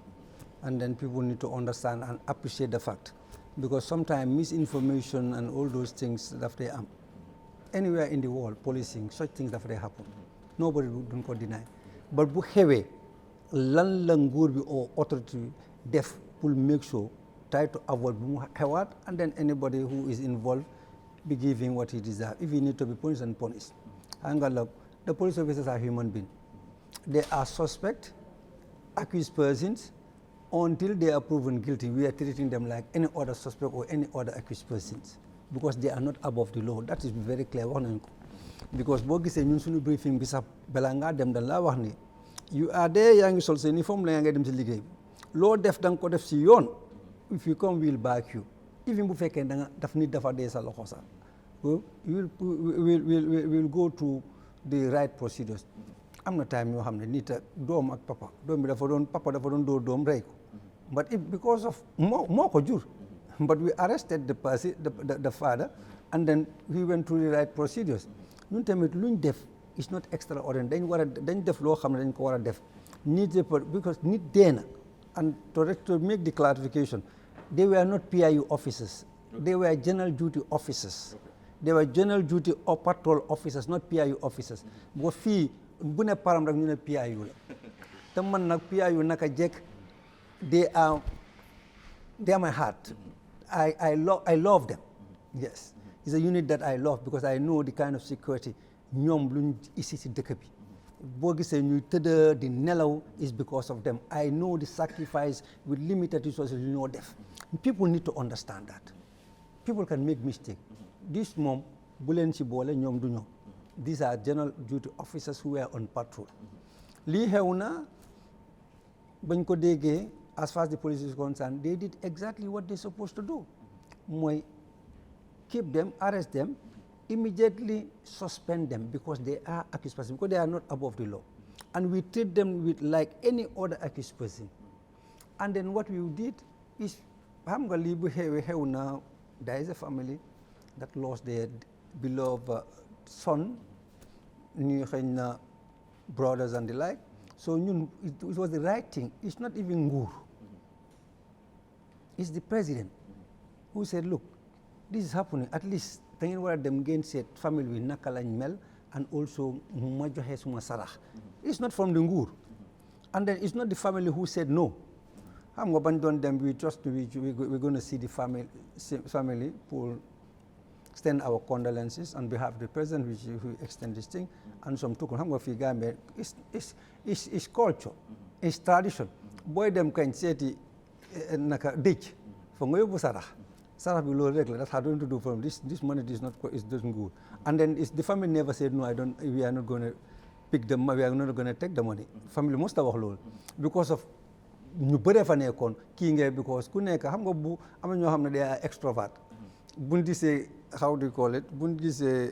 and then people need to understand and appreciate the fact, because sometimes misinformation and all those things that they are anywhere in the world, policing, such things that they happen. Nobody don't deny. But bu xewé lan la nguur bi or authority def will make sure try to avoid bu mu xewaat, and then anybody who is involved be giving what he deserves. If he need to be punished and punished. The police officers are human beings. They are suspect, accused persons. Until they are proven guilty, we are treating them like any other suspect or any other accused persons, because they are not above the law. That is very clear. Because boo gisee ñun suñu briefing bi sax balaa ngaa dem dañ laa wax ni you are there, yaa ngi sol sa uniforme la yaa ngi dem si liggéey bi loo def da nga ko def si yoon. If you come, we'll back you. Even bu fekkee da nga daf nit dafa dee sa loxo sax we'll go to the right procedures. Am na time yoo xam ne nit a doom ak papa doom bi dafa doon papa dafa doon dóor doom rey ko, but because of moo ko jur, but we arrested the father, and then we went through the right procedures. Ñun tamit luñ def is not extraordinary. dañ def loo xam ne dañ ko war a def because nit dee na. And to make the clarification, they were not PIU officers. They were general duty officers. They were general duty or patrol officers, not PIU officers. Because fii bu ne param rek ñu ne PIU la. Te man nag PIU naka jekk they are my heart. I love them. Yes. It's a unit that I love because I know the kind of security ñoom luñ isi si dëkk bi boo gisee ñuy tëdd di nelaw is because of them. I know the sacrifice with limited resources you know def. People need to understand that. People can make mistake. This mom bu leen ci boole ñoom du ñoom. These are general duty officers who were on patrol. Lii xew na bañ ko déggee as far as the police is concerned, they did exactly what they're supposed to do. Mooy keep them, arrest them, immediately suspend them because they are accused person, because they are not above the law. And we treat them with like any other accused person. And then what we did is, xam nga lii bu xew na, there is a family that lost their beloved son, ñu xëy na brothers and the like. So it was the right thing. It's not even nguur. It's the president who said, look, this is happening. At least da ngeen war a dem ngeen seet family bi naka lañ mel and also ma joxe suma sarax. It's not from the nguur. And then it's not the family who said no. Xam nga bañ doon dem we're going to see the family pour extend our condolences on behalf of the president, which we extend this thing, and some tukul. Xam nga fii Gambia it's culture, it's tradition. Boy dem kañ seeti naka dëj fa nga yóbbu sarax. Sarax bi loolu rek la. That's how to do from this money is doesn't good. And then the family never said no, we are not going to pick them, we are not going to take the money. Family must have wax loolu because of ñu bëree fa nekkoon kii ngay because ku nekk xam nga bu am na ñoo xam ne they are extrovert buñ gisee how do you call it buñ gisee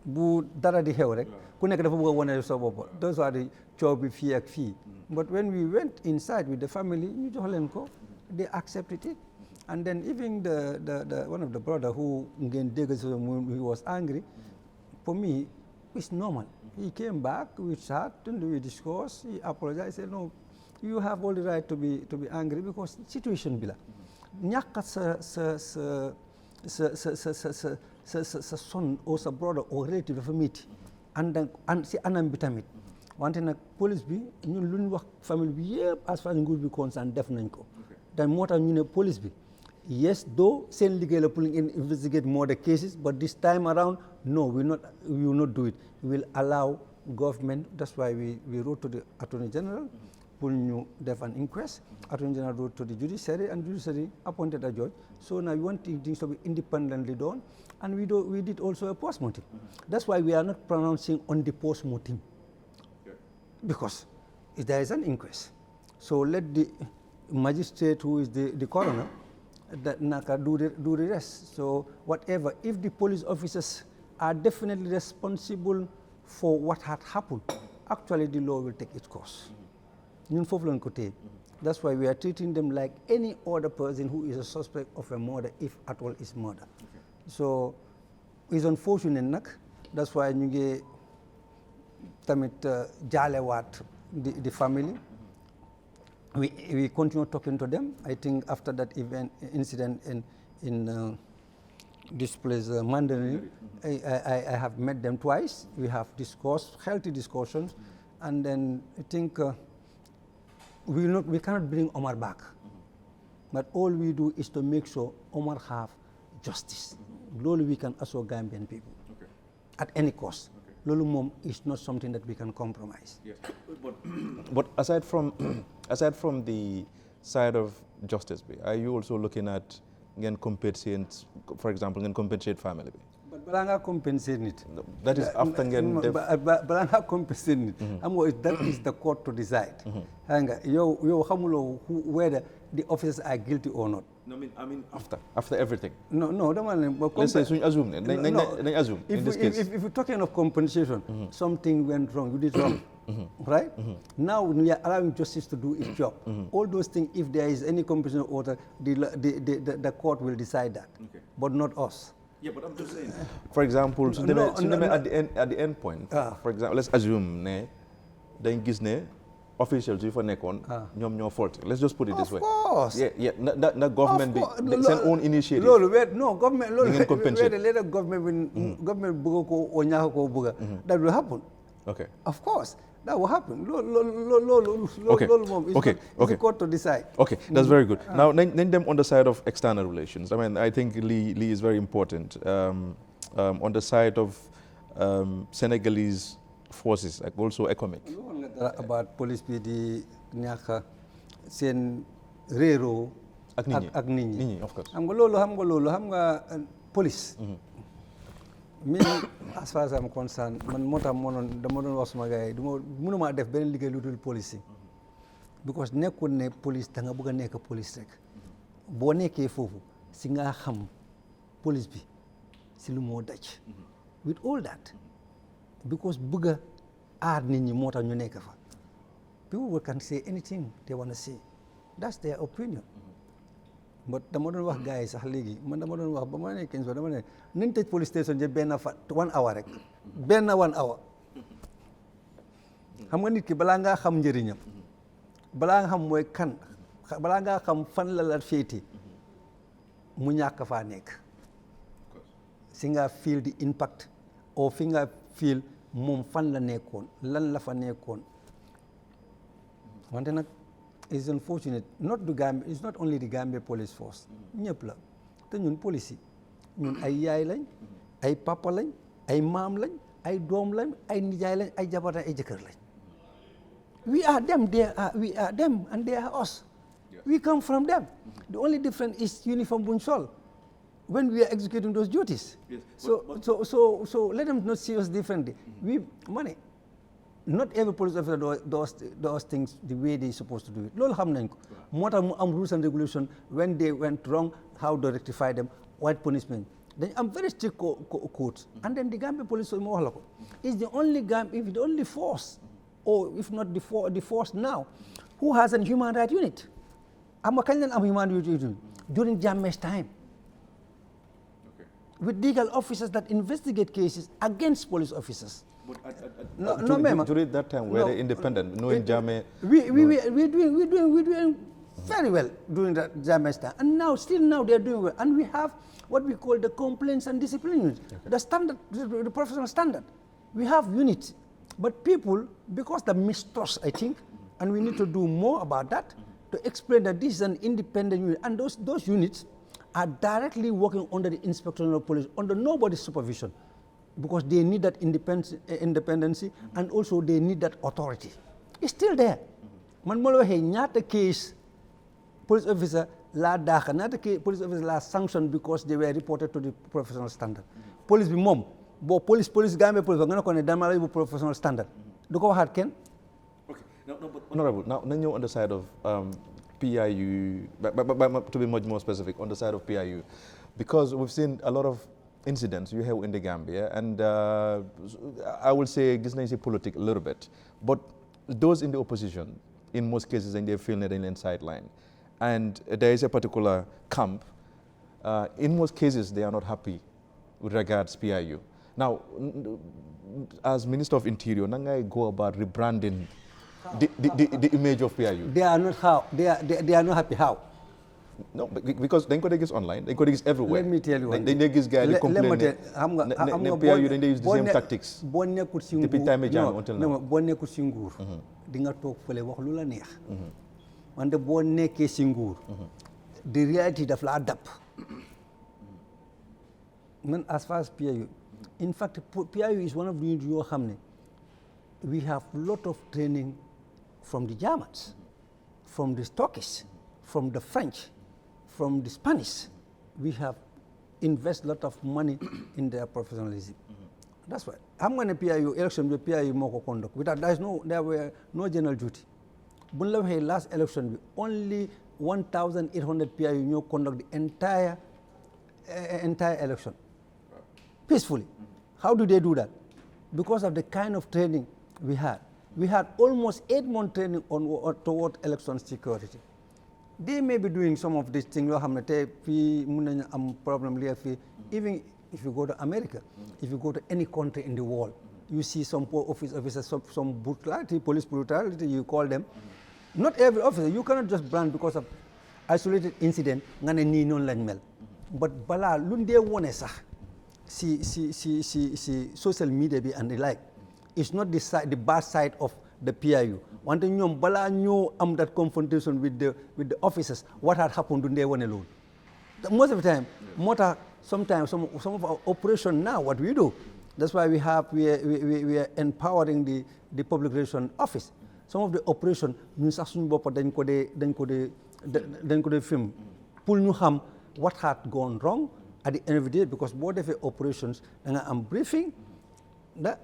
bu dara di xew rek ku nekk dafa bëgg a wane sa bopp. Those are the coow bi fii ak fii. But when we went inside with the family ñu jox leen ko, they accepted it. And then even the one of the brother who ngeen dégg he was angry, for me it's normal. He came back, we chat and we discussed, he apologized, said no, you have all the right to be angry because situation bi la. Ñàkk sa son or sa brother or relative dafa metti and si anam bi tamit wante nag police bi ñun lu ñu wax famille bi yëpp as far as nguur bi concerne def nañ ko. Dan moo tax ñu ne police bi yes though seen liggéey la pour investigate more the cases, but this time around no, we will not do it. We will allow government. That's why we wrote to the Attorney General pour ñu def an inquest. Attorney General wrote to the judiciary and judiciary appointed a judge. So now we want things to be independently done, and we did also a post-mortem. That's why we are not pronouncing on the post-mortem, because there is an inquest. So let the magistrate who is the coroner that naka do the rest. So whatever, if the police officers are definitely responsible for what had happened, actually the law will take its course. That's why we are treating them like any other person who is a suspect of a murder, if at all is murder. Okay. So it's unfortunate. That's why ñu ngi tamit jaalewaat the family. We continue talking to them. I think after that incident in this place, Mandarin, I have met them twice. We have discussed healthy discussions, and then I think we cannot bring Omar back, but all we do is to make sure Omar have justice. Lolo we can assure Gambian people at any cost. Lolo mom is not something that we can compromise. Yes. But aside from the side of justice, are you also looking at compensate, for example, compensate family? But balanga compensate it. That is after balanga compensate it. That is the court to decide. You hamulo whether the officers are guilty or not. No, I mean after everything. No. Let's say assume. Assume in this case. If you're talking of compensation, something went wrong. You did wrong, right? Now we are allowing justice to do its job. All those things, if there is any compensation order, the court will decide that, but not us. Yeah, but I'm just saying. For example, at the end point, for example, let's assume then gis ne officials yi fa nekkoon ñoom ñoo fault. Let's just put it this way. Of course. Yeah. Na government be seen own initiative. Government where the later government bëgg ko o ñaaka ko bëgg. That will happen. Okay. Of course. That will happen. It's the court to decide. Okay, that's very good. Now, then them on the side of external relations. I mean, I think Lee is very important. On the side of Senegalese forces, like also economic. About police bi di ñàkk seen réeroo ak nit ñi of course. xam nga police me as far as I'm concerned man moo tax dama doon wax suma gars yi mënuma def beneen liggéey lu dul police yi because nekkul ne police da nga bëgg a nekk police rek boo nekkee foofu si nga xam police bi si lu moo daj with all that because bëgg a aar nit ñi moo tax ñu nekk fa people can say anything they want to say that's their opinion but dama doon wax gars yi sax léegi man dama doon wax ba ma nekkee so dama ne nañ tëj police station je benn 1 hour rek benn 1 hour xam nga nit ki balaa ngaa xam njëriñam balaa nga xam mooy kan balaa ngaa xam fan la féete mu ñàkk faa nekk si nga feel the impact o fi nga feel moom fan la nekkoon lan la fa nekkoon wante nag it's unfortunate it's not only the Gambia Police Force ñëpp la te ñun police yi ñun ay yaay lañ ay papa lañ ay maam lañ ay doom lañ ay nijaay lañ ay jabar lañ ay jëkkër lañ we are them and they are us we come from them the only difference is uniform buñ sol when we are executing those duties. Yes, so let them not see us differently. Not every police officer does things the way they're supposed to do it. Lol xam nañ ko. Moo tax mu am rules and regulations when they went wrong, how to rectify them, what punishment. Then I'm very strict codes. And then the Gambia Police Service is the only force, or if not the force now, who has a human rights unit. I'm a human rights unit during Jammeh's time. With legal officers that investigate cases against police officers. During that time, were they independent, knowing Jammeh? We're doing very well during that Jammeh's time, and still now they're doing well. And we have what we call the complaints and discipline unit, the standard, the professional standard. We have units, but people, because the mistrust, I think, and we need to do more about that to explain that this is an independent unit, and those units are directly working under the Inspector of Police, under nobody's supervision, because they need that independency and also they need that authority. It's still there. Man mo waxe ñaata case police officer la daxa ñaata case police officer la sanctioned because they were reported to the professional standard. Police bi mom bo police Gambia police nga ko ne dama la bu professional standard. Du ko waxat ken? Okay. No, but honorable, now you're on the side of PIU, but to be much more specific, on the side of PIU, because we've seen a lot of incidents you have in the Gambia, and I will say, this is politics a little bit, but those in the opposition, in most cases, and they feel that in sideline, and there is a particular camp, in most cases, they are not happy with regards PIU. Now, as Minister of Interior, Nangai go about rebranding the image of PIU. They are not happy. How? No, because they go Giss online, they go Giss everywhere. Let me tell you one thing. They Giss guy, they complain. PIU, then they use the same tactics. Bonne kut singur. No, bonne kut singur. Dinga talk fele wax lu la neex. Wante bo nekké singur. The reality daf la adapt. Man, as far as PIU, in fact, PIU is one of the units you xamne. We have a lot of training from the Germans, from the Turkish, from the French, from the Spanish. We have invested a lot of money in their professionalism. That's why. I'm going to PIU election with PIU moko conduct. There were no general duty. Bunla last election, only 1,800 PIU new conduct the entire election peacefully. How do they do that? Because of the kind of training we had. We had almost 8 months training toward election security. They may be doing some of these things. Even if you go to America, if you go to any country in the world, you see some officers, some brutality, police brutality, you call them. Not every officer, you cannot just brand because of isolated incident, but bala lunde wone sax si social media and the like. It's not the bad side of the PIU. Wante ñom bala ñoo am that confrontation with the officers, what had happened when they were alone. Most of the time, sometimes some of our operation now, what we do, That's why we are empowering the public relations office. Some of the operation ñu sax suñu bopp dañ ko dé film pour ñu xam what had gone wrong at the end of the day, because boo defee operations da nga am briefing.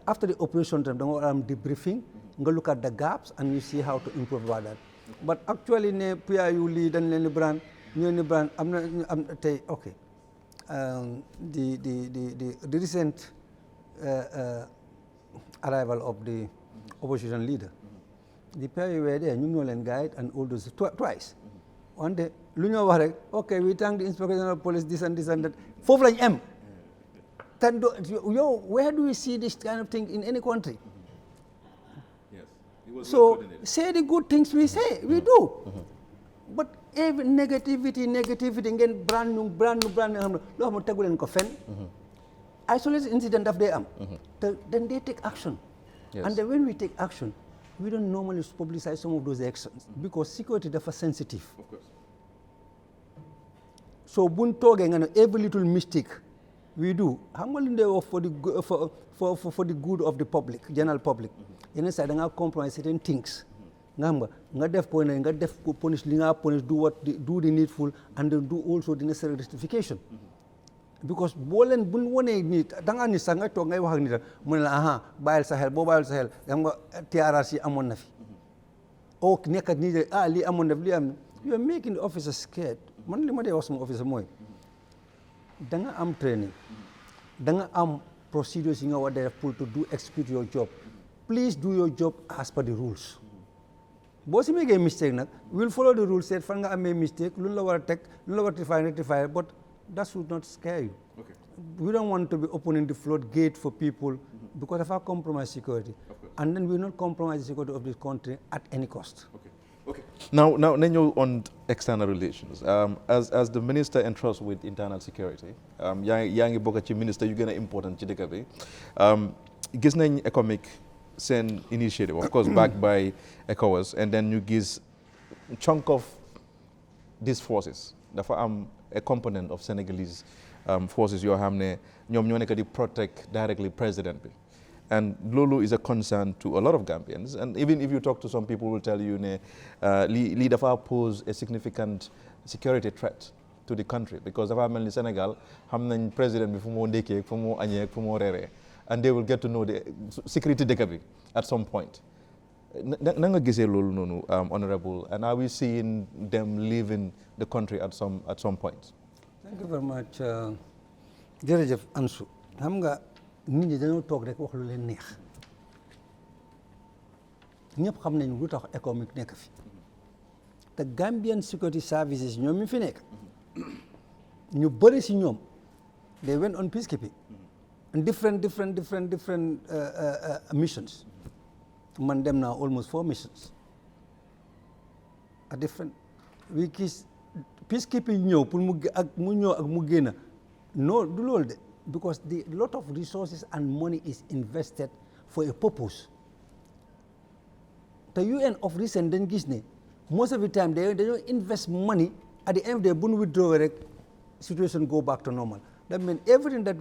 After the operation time da nga am debriefing nga look at the gaps and you see how to improve about that. But actually ne PIU lii dañ leen ni brand ñu ni brand am na tey okay the recent arrival of the opposition leader, the PIU were there, ñu ñoo leen guide and all those twice. One day lu ñoo wax rek okay we thank the Inspector General of Police this and that foofu lañ am. Where do we see this kind of thing in any country? Yes. So say the good things we say, we do. But every negativity again brand new loo xam ne tegu leen ko fen. Isolated incident of they am. Then they take action. Yes. And then when we take action, we don't normally publicize some of those actions because security dafa sensitive. Of course. So buñ toogee nga ne every little mistake we do xam nga li wax for the good of the public, general public. Yenn saa da nga compromise certain things. Nga def punish li nga punish do the needful and then do also the necessary rectification. Because boo leen buñ wonee nit da nga ni sax nga toog ngay wax ak nit mu ne la aha bàyyil sa xel boo bàyyil sa xel xam nga TRRC amoon na fi o nekkat nii de lii amoon na fi lii am na you are making the officer scared. Man li ma dee wax sama officer mooy da nga am training da nga am procedures yi nga war a def pour to do execute your job. Please do your job as per the rules. Boo si make a mistake nag we'll follow the rules set fan nga amee mistake lu la war a teg lu la war a rectify but that should not scare you. Okay. We don't want to be opening the floodgate for people because of our compromise security. And then we will not compromise the security of this country at any cost. Okay. Okay. Now Nenyo on external relations. As the minister entrusted with internal security, yaa ngi bokk ci minister yu gën a important ci dëkk bi. Gis nañ economic seen initiative, of course backed by ECOWAS, and then you gis chunk of these forces dafa am a component of Senegalese forces yoo xam ne ñoom ñoo nekk di protect directly president bi. And Lulu is a concern to a lot of Gambians. And even if you talk to some people, will tell you li dafa pose a significant security threat to the country because dafa mel ni Senegal xam nañ président bi fu moo ndékkee fu moo añee fu moo reeree and they will get to know the security dëkk bi at some point. Na nga gisee loolu noonu honorable, and are we seeing them leaving the country at some point? Thank you very much. Jërëjëf Ansu. Xam nga nit ñi dañoo toog rek wax lu leen neex ñëpp xam nañ lu tax économique nekk fi te Gambian security services ñoom mi fi nekk ñu bëri si ñoom they went on peacekeeping and different missions. Man dem naa almost 4 missions a different we gis peacekeeping ñëw pour mu génn non du loolu de because a lot of resources and money is invested for a purpose. The UN of recent dañ gis ne most of the time they don't invest money at the end of the day bu ñu withdraw rek situation go back to normal. That means everything that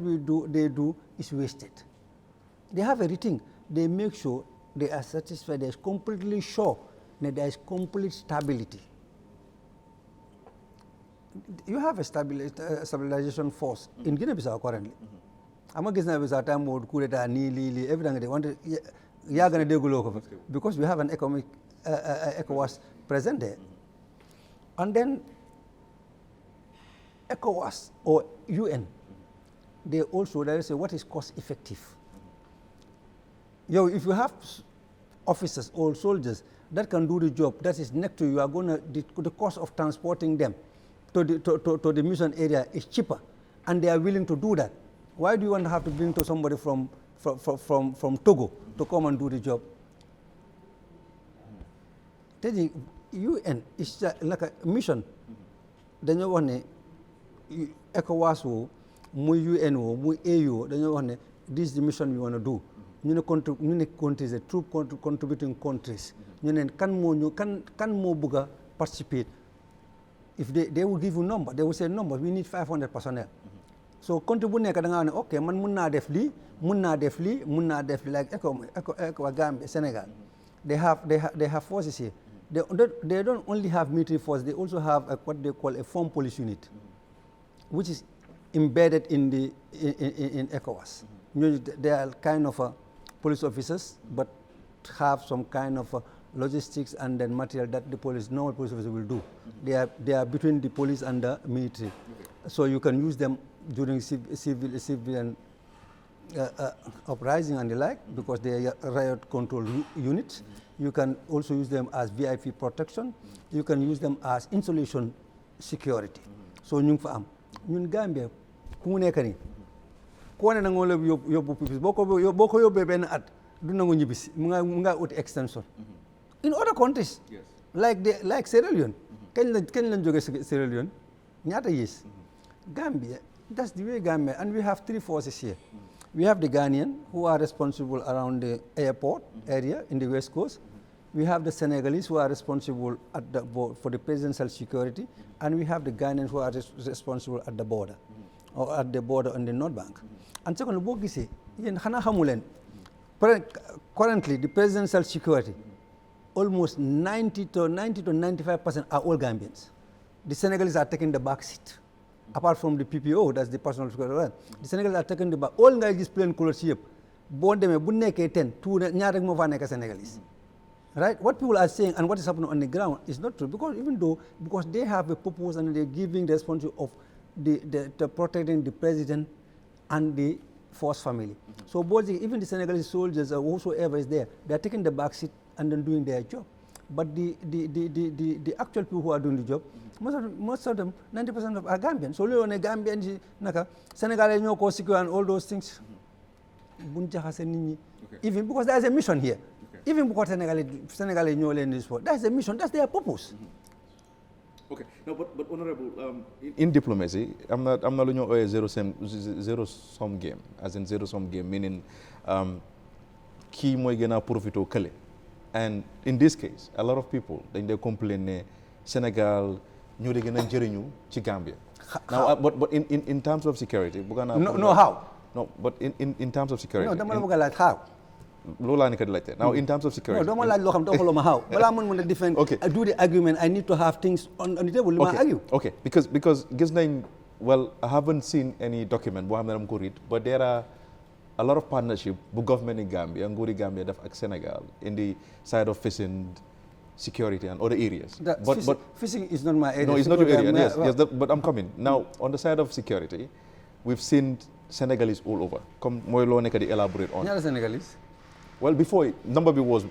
they do is wasted. They have everything. They make sure they are satisfied. They are completely sure that there is complete stability. You have a stabilization force in Guinea-Bissau currently. I'm not Guinea-Bissau time mode, coup d'etat, everything they want to, because we have an economic ECOWAS present there. And then ECOWAS or UN, they say what is cost effective. If you have officers or soldiers that can do the job that is next to you, are going to the cost of transporting them to the mission area is cheaper, and they are willing to do that. Why do you want to have to bring to somebody from Togo to come and do the job? The UN is like a mission. Then you want ECOWAS wo, UN wo, AU. Then you want this is the mission we want to do. You countries, the troop contributing countries. Can more buga participate? If they will give you number, they will say number. We need 500 personnel. So country bu nekk da nga ne ok man mun naa def lii mun naa def lii mun naa def lii like ECOWAS Gambia Sénégal they have forces here. They don't only have military force, they also have what they call a foreign police unit, which is embedded in ECOWAS. They are kind of police officers, but have some kind of logistics and then material that the normal police officer will do. They are between the police and the military. So you can use them during civilian uprising and the like, because they are riot control units. You can also use them as VIP protection. You can use them as insulation security. So ñun fa am ñun Gambia ku mu nekk nii koo ne na nga yóbbu pipis boo ko yóbbee benn at du nangu ñibbisi mu nga uti extension. In other countries like Sierra Leone kañ lañ jógee Sierra Leone ñaata years. Gambia, that's the way Gambia, and we have 3 forces here. We have the Ghanaian, who are responsible around the airport area in the West Coast. We have the Senegalese, who are responsible for the presidential security, and we have the Ghanaians, who are responsible at the border, or at the border on the North Bank. And second, currently the presidential security, almost 90 to 95% are all Gambians. The Senegalese are taking the back seat. Apart from the PPO, that's the personal security, the Senegalese are taking the back. All guys is plain color shape. Bon deme bu nekké 10 two ñaar rek mo fa nekk Senegalese. Right? What people are saying and what is happening on the ground is not true, because they have a purpose and they're giving the responsibility of the protecting the president and the force family. So both even the Senegalese soldiers or whosoever is there, they are taking the back seat and then doing their job. But the actual people who are doing the job, most of them, 90% of are Gambians. So on a Gambian, Senegalese ñoo secure and all those things. Even because there is a mission here. Even because Senegalese ñoo leen this for, that's a mission, that's their purpose. Okay, no, but Honorable, in diplomacy, I'm not lu ñoo ooyee zero sum game, as in zero sum game, meaning kii mooy gën a profito kële. And in this case, a lot of people they complain ne Senegal ñoo di gën a njëriñu ci Gambia. Now, but in terms of security, no how? No, but in terms of security. No, dama la bëgg a laaj how. Loolu laa nekk di laajte. Now, in terms of security. No, dama laaj loo xam doxaloo ma how. Balaa mën a defend. Okay. I do the argument. I need to have things on the table. Okay. Argue. Okay. Because gis nañ, well, I haven't seen any document boo xam ne dama ko read, but there are a lot of partnership bu government in Gambia, nguuri Gambia def ak Senegal in the side of fishing, security and other areas. But fishing is not my area. No, it's not your area. Yes, but I'm coming. Now, on the side of security, we've seen Senegalese all over. Comme mooy loo nekk di elaborate on. Ñaata Senegalese? Well, before, number was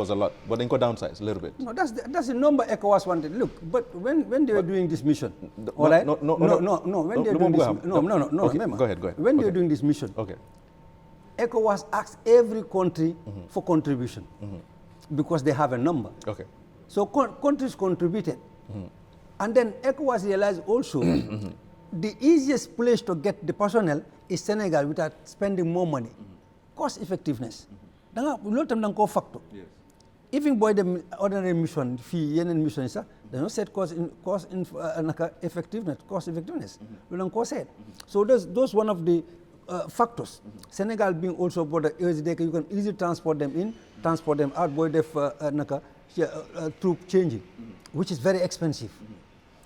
a lot, but then go downsize a little bit. No, that's the number ECOWAS wanted. Look, but when they were doing this mission, all right? No, when they were doing this, no. Okay, go ahead. When they were doing this mission, okay, ECOWAS asked every country for contribution because they have a number. Okay. So countries contributed, and then ECOWAS realized also the easiest place to get the personnel is Senegal without spending more money, cost effectiveness. Loolu tam da nga koo factor. Even booy dem ordinary mission fii yeneen mission yi sax dañoo seet cost effectiveness. Loolu da nga koo seet. So those one of the factors. Senegal being also border you can easily transport them in, transport them out. Booy def troop changing, which is very expensive.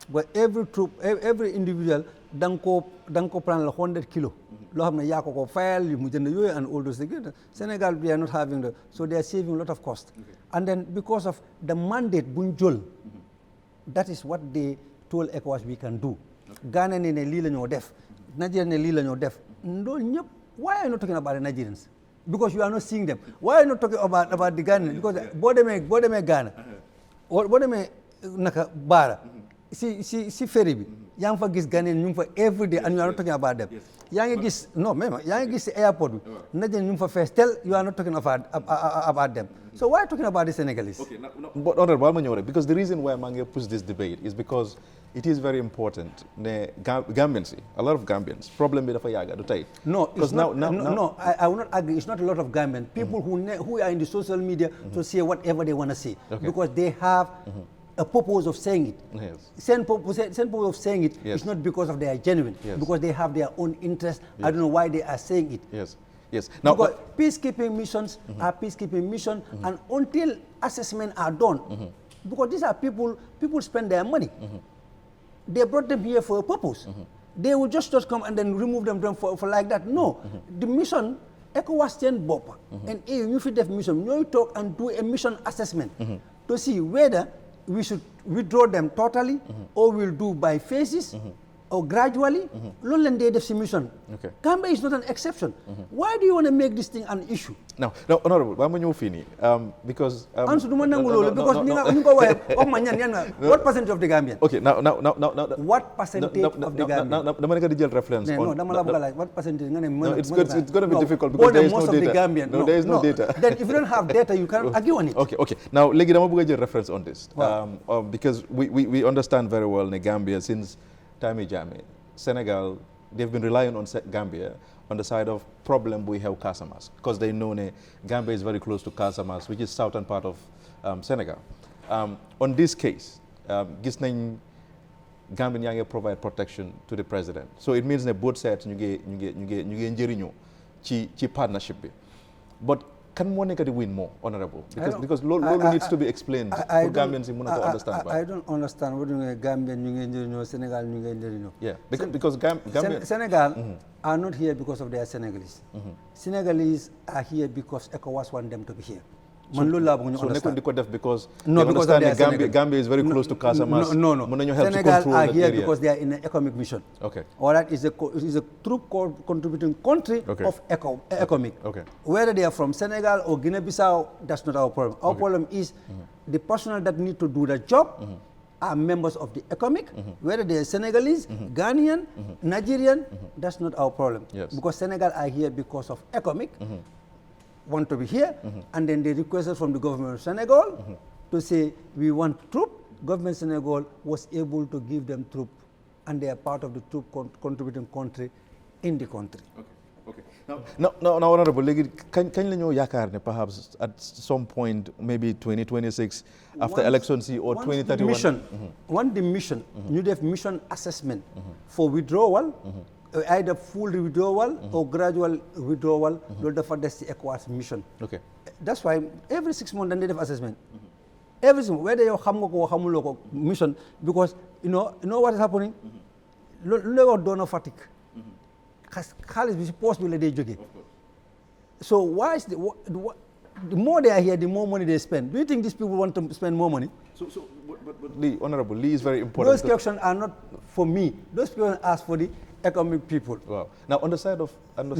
But every individual da nga koo plan la 100 kilo. Loo xam ne yaa ko fayal mu jënd yooyu and all those things. Senegal, they are not having so they are saving a lot of cost. And then because of the mandate buñ jël, that is what they told ECOWAS we can do. Ghana ne lii la ñoo def, Nigeria ne lii la ñoo def. Loolu ñëpp, why are you not talking about the Nigerians? Because you are not seeing them. Why are you not talking about the Ghanaians? Because boo demee Ghana, boo demee naka Baara, si ferry bi, yaa ngi fa gis Ghanaian ñu ngi fa every day and you are not talking about them. Yaa ngi gis yaa ngi gis si airport bi Nigerian ñu ngi fa fees tel, you are not talking about them. So why are you talking about the Senegalese? Okay, but Honorable, because the reason why I'm going to push this debate is because it is very important. Gambians, a lot of Gambians, problem with the yaga do tay. No, it's not, no, I will not agree. It's not a lot of Gambians. People who are in the social media to say whatever they want to say, because they have a purpose of saying it. Yes. Same purpose of saying it Yes. is not because of they are genuine, Yes. because they have their own interest. Yes. I don't know why they are saying it. Yes. Yes. Now, Because peacekeeping missions are peacekeeping mission, and until assessment are done, because these are people spend their money. They brought them here for a purpose. They will just come and then remove them for like that. No, the mission, ECOWAS send BOP, and you fit the mission, you talk and do a mission assessment to see whether we should withdraw them totally or we'll do by phases or gradually. Loolu leen dee def si mission. Okay. Gambia is not an exception. Why do you want to make this thing an issue? Now, Honorable, ba ma ñëw fii nii, because Ansu du ma nangu loolu because ni nga ko waxee wax ma ñan nga what percentage of the Gambian? Okay, now. What percentage of the Gambian? Dama nekk di jël reference on. No, dama la bëgg a laaj what percentage nga ne No, it's going to be difficult because there is no most of the data. Gambian. No, there is no data. Then if you don't have data, you cannot argue on it. Okay. Now, léegi dama bëgg a jël reference on this. Wow. Because we understand very well in Gambia since time Jammeh, Senegal, they've been relying on Gambia on the side of problem we have Casamas, because they know Gambia is very close to Casamas, which is southern part of Senegal. On this case, gis nañ Gambian yaa ngi provide protection to the president. So it means that both sides ñu ngi njëriñoo ci partnership bi. But kan moo nekk di win more, Honorable? Because loolu needs to be explained for Gambians in to understand. I don't understand what you mean Gambian ñu ngi njëriñoo, Senegal ñu ngi njëriñoo. Yeah, because Gambia... Senegal are not here because of their Senegalese. Senegalese are here because ECOWAS want them to be here. Man loolu laa bëgg ñu understand. So nekkuñ di ko def because of their Gambia is very close to Casamance. No. Mën nañu help to Senegal control are that here area. because they are in an economic mission. Okay. All right, is a true contributing country of economic. Okay. Whether they are from Senegal or Guinea-Bissau, that's not our problem. Our problem is the personnel that need to do the job are members of the economic, whether they are Senegalese, Ghanaian, Nigerian, that's not our problem. Yes. Because Senegal are here because of economic, want to be here, and then they requested from the government of Senegal to say, we want troop. Government Senegal was able to give them troop, and they are part of the troop contributing country in the country. Okay. Now, Honorable, léegi kañ la ñoo yaakaar ne perhaps at some point, maybe 2026, after elections or 2031? Once the mission, you have mission assessment for withdrawal, either full withdrawal or gradual withdrawal, that's the ECOWAS mission. Okay. That's why every 6 months they have assessment. Everything, whether you have mission, because you know what is happening? Look donor fatigue. So why is the more they are here, the more money they spend? Do you think these people want to spend more money? But Lee, Honorable, Lee is very important. Those questions are not for me. Those questions are for the economic people. Wow. Now, on the side of... Not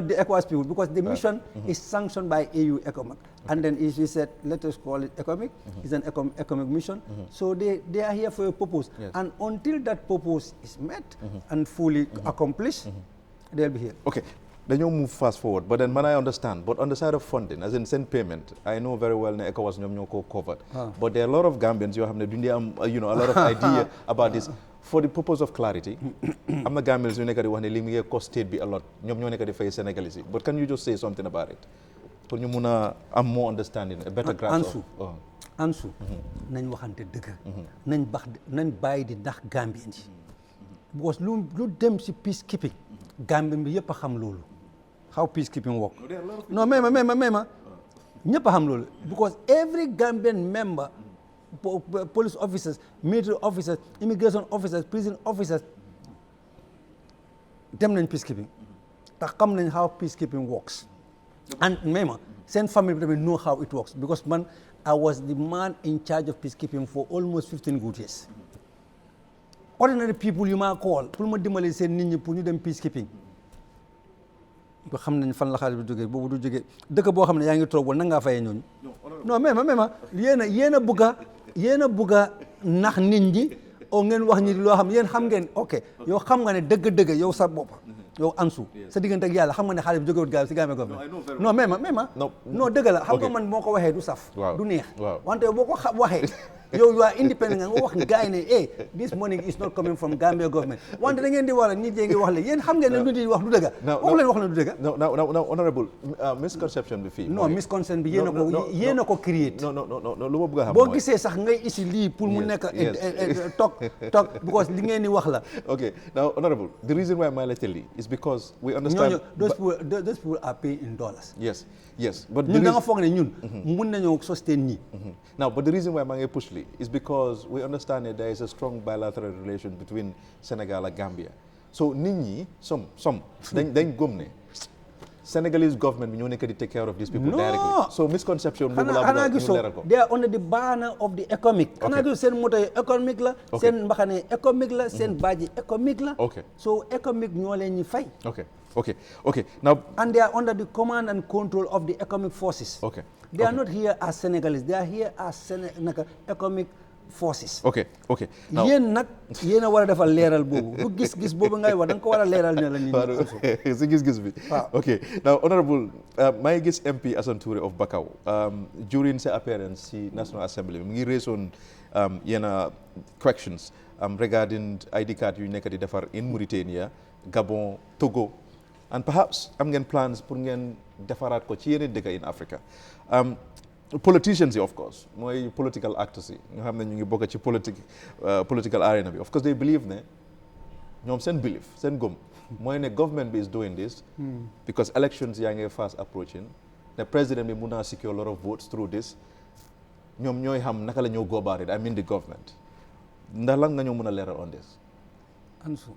the ECOWAS people, because the mission is sanctioned by AU economic. And then if we said, let us call it economic, it's an economic mission. So they are here for a purpose. Yes. And until that purpose is met and fully accomplished, they'll be here. Okay. Then you move fast forward, but then when I understand, but on the side of funding, as in send payment, I know very well that ECOWAS is covered. But there are a lot of Gambians who have a lot of idea about this. For the purpose of clarity, I'm the Gambians who nekk cost state be a lot. Senegalese. But can you just say something about it? For you am more understanding, a better grasp of... Ansu, nañ waxante dëgg. Nañ bàyyi di ndax Gambians. Because lu dem si peacekeeping, Gambian bi yëpp a xam loolu. How peacekeeping work. No, mema. ñëpp a xam loolu. Because every Gambian member, police officers, military officers, immigration officers, prison officers, dem nañ peacekeeping. Tax xam nañ how peacekeeping works. And mema, send family know how it works. Because I was the man in charge of peacekeeping for almost 15 good years. Ordinary people you might call, pour ma dimbali seen nit ñi pour ñu dem peacekeeping. Ba xam nañ fan la xaalis bi jógee boobu du jógee dëkk boo xam ne yaa ngi toog wala na ngaa fayee ñooñu. Non mais yéen a bëgg a nax nit ñi o ngeen wax ñi loo xam yéen xam ngeen ok yow xam nga ne dëgg yow sa bopp yow Ansu sa diggante ak yàlla xam nga ne xaalis bi jógewut gaaw si Gambia government. Non non dëgg la xam nga man moo ko waxee du saf du neex wante boo ko waxee You are independent nga wax gaay ne this money is not coming from Gambia government. Wante da ngeen di wax nit ñi wax la yéen xam ngeen ne lu di wax du dëgg. Wax leen wax na du dëgg. No, honorable, misconception bi fii. Non, misconception bi yéen a ko create. No, lu ma bëgg a xam boo gisee sax ngay isi lii pour mu nekk talk because li ngeen di wax la. Okay, now honorable, the reason why Maila tell you is because we understand those people are paying in dollars. Yes, but ñun da nga foog ne ñun mun nañoo sustain ñi. Now, but the reason why Mange Pushli is because we understand that there is a strong bilateral relation between Senegal and Gambia. So nit ñi some dañ gëm ne Senegalese government bi ñoo nekk di take care of these people directly. So misconception boobu la bëgg ñu leeral ko. They are under the banner of the economic. Xanaa gis seen moto yi économique la. Seen mbaxane économique la. Seen baaji économique la. So économique ñoo leen ñi fay. Okay. Now, and they are under the command and control of the economic forces. They are not here as Senegalese. They are here as economic forces. Now, yéen nag yéen a war a defal leeral boobu du gis-gis boobu ngay wax da nga ko war a leeral ne la nit ñi. si gis-gis bi. Okay. Now, honorable, may gis MP Assane Touré of Bakau during sa appearance si National Assembly mu ngi raise on yenn questions regarding ID card yu nekk di defar in Mauritania, Gabon, Togo. And perhaps am ngeen plans pour ngeen defaraat ko ci yeneen dëkk in Africa. Politicians yi of course mooy political actors yi nga xam ne ñu ngi bokk ci political arena bi of course they believe ne ñoom seen belief seen gëm mooy ne government bi is doing this because elections yaa ngi fast approaching ne président bi mun naa secure a lot of votes through this ñoom ñooy xam naka la ñoo go about it I mean the government ndax lan nga ñoo mën a leeral on this. Ansu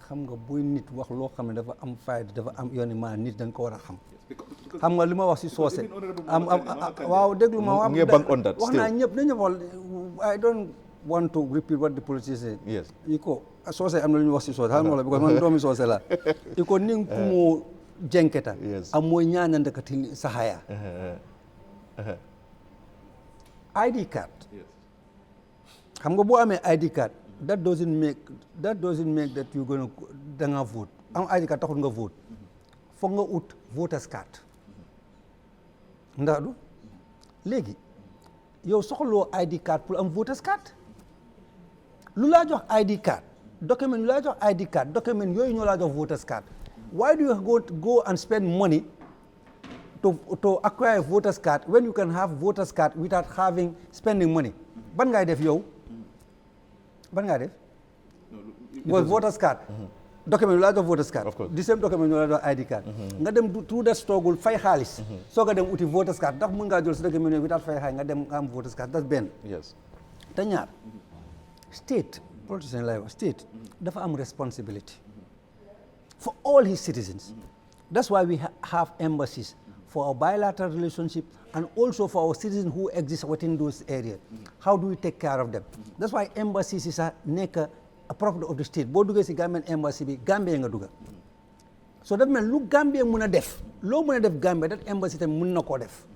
xam nga buy nit wax loo xam ne dafa am fayda dafa am yooni maa nit dañ ko war a xam xam nga li ma wax si soose waaw déglu ma wax naa ñëpp na ñëpp I don't want to repeat what the politicians say iko soose am na lu ñu wax si soose xam nga la because man doomi soose la iko ning kumo jenketa am mooy ñaanande ka tin sahaya ID card xam nga boo amee ID card that doesn't make that you're going to da nga vote am ID card taxul nga vote foog nga ut voters card ndax du léegi yow soxloo ID card pour am voters card lu laa jox ID card document document yooyu ñoo laa jox voters card why do you go and spend money to acquire voters card when you can have voters card without spending money ban ngay def yow mooy voters card document yu laa jox voters card the same document yu laa jox ID card nga dem through that struggle fay xaalis soo nga dem uti voters card ndax mën ngaa jël sa document yooyu without fay xaalis nga dem nga am voters card that's benn te ñaar state politician lay wax state dafa am responsibility for all his citizens that's why we have embassies for our bilateral relationship and also for our citizens who exist within those areas. How do we take care of them? That's why embassies is a property of the state. Boo duggee si Gambian embassy bi Gambia nga dugga. So that means lu Gambia mun a def loo mun a def Gambia that embassy tamit mun na koo def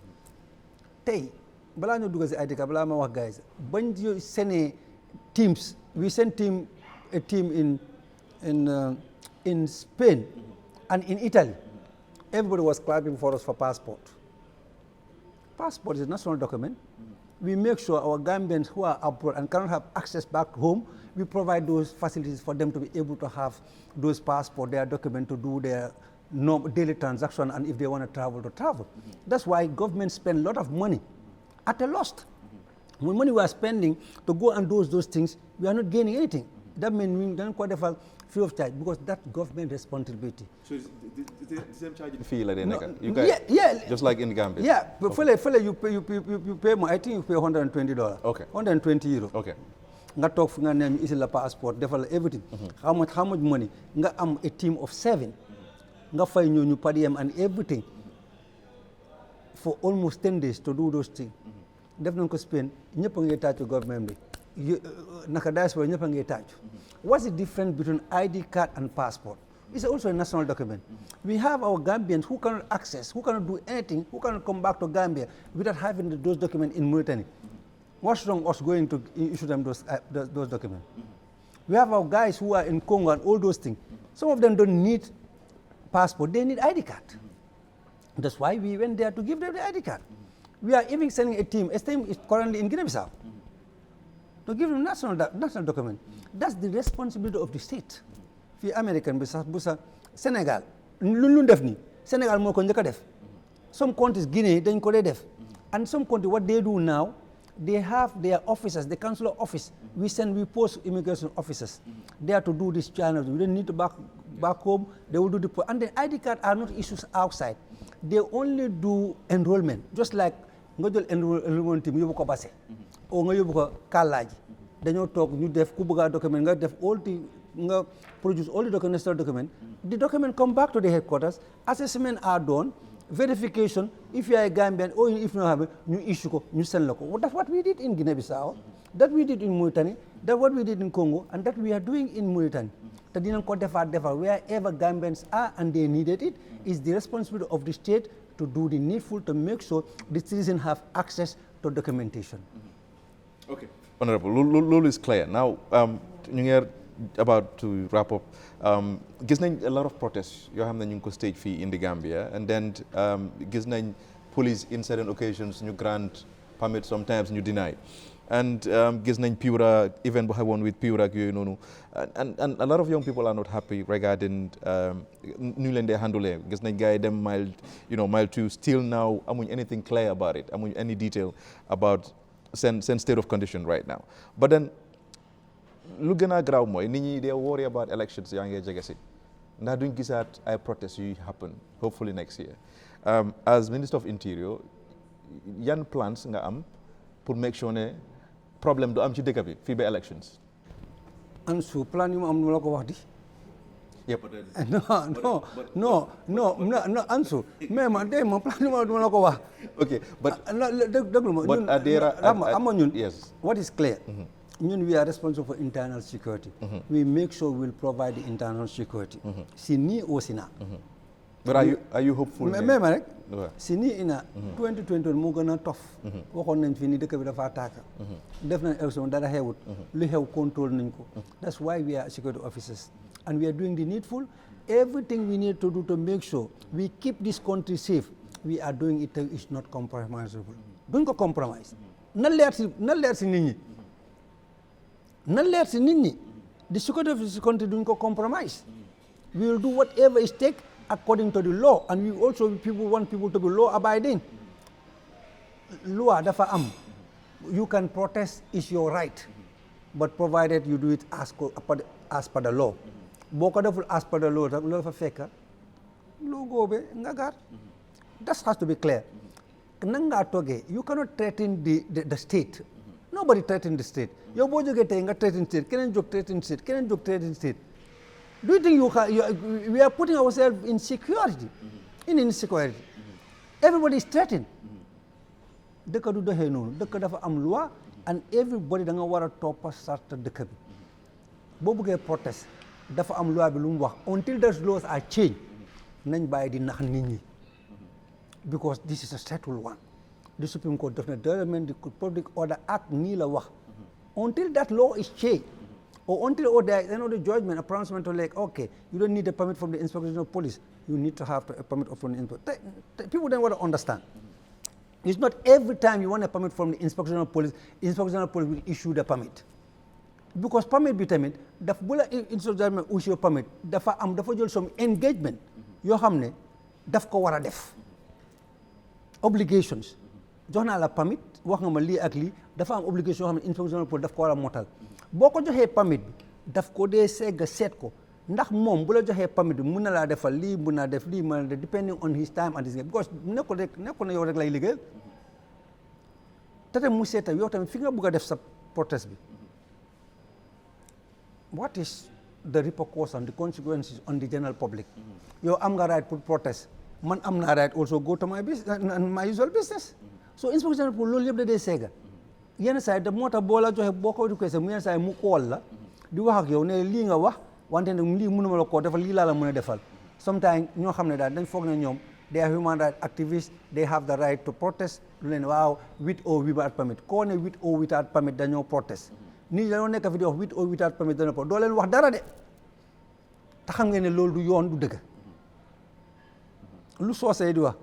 tey balaa ñoo dugga si ID card balaa ma wax guys bañ sene teams we sent a team in Spain and in Italy. Everybody was clapping for us for passport. Passport is a national document. We make sure our Gambians who are abroad and cannot have access back home, we provide those facilities for them to be able to have those passport, their document to do their daily transaction, and if they want to travel. That's why government spend a lot of money at a loss. When money we are spending to go and do those things, we are not gaining anything. That means we don't qualify free of charge because that's government responsibility. So it's the same charge fee like you guys, just like in Gambia. Yeah, but fella, you pay more. I think you pay $120. Okay. 120 euro. Okay. Nga talk for nga name is la passport, develop everything. How much money? Nga am a team of 7. Nga fay ñu per diem and everything for almost 10 days to do those things. Def nañ ko Spain ñëpp nga tàccu government bi. Naka diaspora ñëpp ngay tàccu. What's the difference between ID card and passport? It's also a national document. We have our Gambians who cannot access, who cannot do anything, who cannot come back to Gambia without having those documents in Mauritania. What's wrong us going to issue them those documents? We have our guys who are in Congo and all those things. Some of them don't need passport, they need ID card. That's why we went there to give them the ID card. We are even sending a team is currently in Guinea-Bissau. to give them national document. That's the responsibility of the state. Fi American bi sax bu sa Sénégal lu def ni Sénégal moo ko njëkk a def. Some countries, Guinea, dañ ko def. And some countries, what they do now, they have their officers, the consular office. We post immigration officers there to do this channel. We don't need to back home. They will do and the ID card are not issues outside. They only do enrollment, just like nga jël enrollment team yóbbu ko Basse. Ou nga yóbbu ko Kallaaji. Dañoo toog ñu def ku bëgg document nga def nga produce all the document. The document come back to the headquarters. Assessment are done. Verification, if you are a Gambian or if you have it, you issue ko, you send local. That's what we did in Guinea-Bissau, that we did in Mauritania, that's what we did in Congo, and that we are doing in Mauritania. That didn't wherever Gambians are and they needed it, is the responsibility of the state to do the needful to make sure the citizens have access to documentation. Okay, Honorable, Lulu is clear. Now, you about to wrap up. Gis nañ a lot of protests yoo xam ne ñu ngi ko stage fii in the Gambia, and then gis nañ police in certain occasions ñu grant permit, sometimes ñu deny, and gis nañ Pura event bu xewoon with Pura ak yooyu noonu, and a lot of young people are not happy regarding ñu leen dee handle. Gis nañ gars yi dem mile 2, still now amuñ anything clear about it, amuñ any detail about seen state of condition right now. But then lu gën a garaaw mooy nit ñi they worry about elections yaa ngi jege si ndax duñ gisaat ay protests yu happen hopefully next year. As Minister of Interior, yan plans nga am pour make sure ne problème du am ci dëkk bi fii ba elections? Ansu plan yu mu am nu la ko wax di. Yeah, but no, Ansu. Mais man day ma plan yu ma du la ko wax. Okay, but déglu ma. Yes. What is clear? We are responsible for internal security. We make sure we'll provide the internal security. Sini or sina. But are you hopeful? Sini ina 2020 mo gëna tof. Waxon nañ fi ni dëkk bi dafa attaque. Def nañ élection dara xewut. Lu xew control nañ ko. That's why we are security officers. And we are doing the needful. Everything we need to do to make sure we keep this country safe. We are doing it. It's not compromisable. Don't go compromise. Na leer si nit ñi. The security of this country don't go compromise. We will do whatever is take according to the law, and we also want people to be law abiding. Law dafa am. You can protest, is your right, but provided you do it as per the law. Boko deful as per the law, lo fa fekka lo gobe nga gar. That has to be clear. Nanga toge, you cannot threaten the state. Nobody threatened the state. Your boy threaten state. Can you threaten state? Can you threaten state? Do you think we are putting ourselves in security, in insecurity? Everybody is threatened. Dëkk du doxee noonu dëkk dafa am loi, and everybody da nga war a toppa sarta dëkk bi. Boo bëggee protest dafa am loi bi lu mu wax. Until those laws are changed, nañ bàyyi di nax nit ñi. Because this is a settled one. The Supreme Court definitely the Public Order Act nii la wax. Until that law is changed, or until there is another judgment, a pronouncement like, okay, you don't need a permit from the Inspector General of Police, you need to have a permit from the Inspector. People don't want to understand. It's not every time you want a permit from the Inspector General of Police, Inspector General of Police will issue the permit. Because permit bi tamit daf bu la Inspector General issue permit dafa jël some engagement yoo xam ne daf ko war a def. Obligations. Jox naa la permit wax nga ma lii ak lii dafa am obligation yoo xam ne Inspector General of Police daf ko war a motal. Boo ko joxee permit bi daf ko dee segg seet ko ndax moom bu la joxee permit bi mun na laa defal lii mun naa def lii mun na def depending on his time and his because nekkul na yow rek lay liggéeyal te tam mu seeta yow tamit fi nga bëgg a def sa protest bi what is the repercussion, the consequences on the general public. Yow am nga right pour protest man am naa right also go to my business my usual business. So Inspector General pour loolu yëpp da dee seega yenn saa yi moo tax boo la joxe boo ko requesté mu yenn saa yi mu kool la di wax ak yow ne lii nga wax wante ne lii mënuma la koo defal lii laa la mën a defal sometimes ñoo xam ne daal dañ foog ne ñoom they are human rights activists, they have the right to protest lu leen waaw with or without permit koo ne with or without permit dañoo protest nii dañoo nekk fi di wax with or without permit dañoo protest doo leen wax dara de te xam ngeen ne loolu du yoon du dëgg lu soosee di wax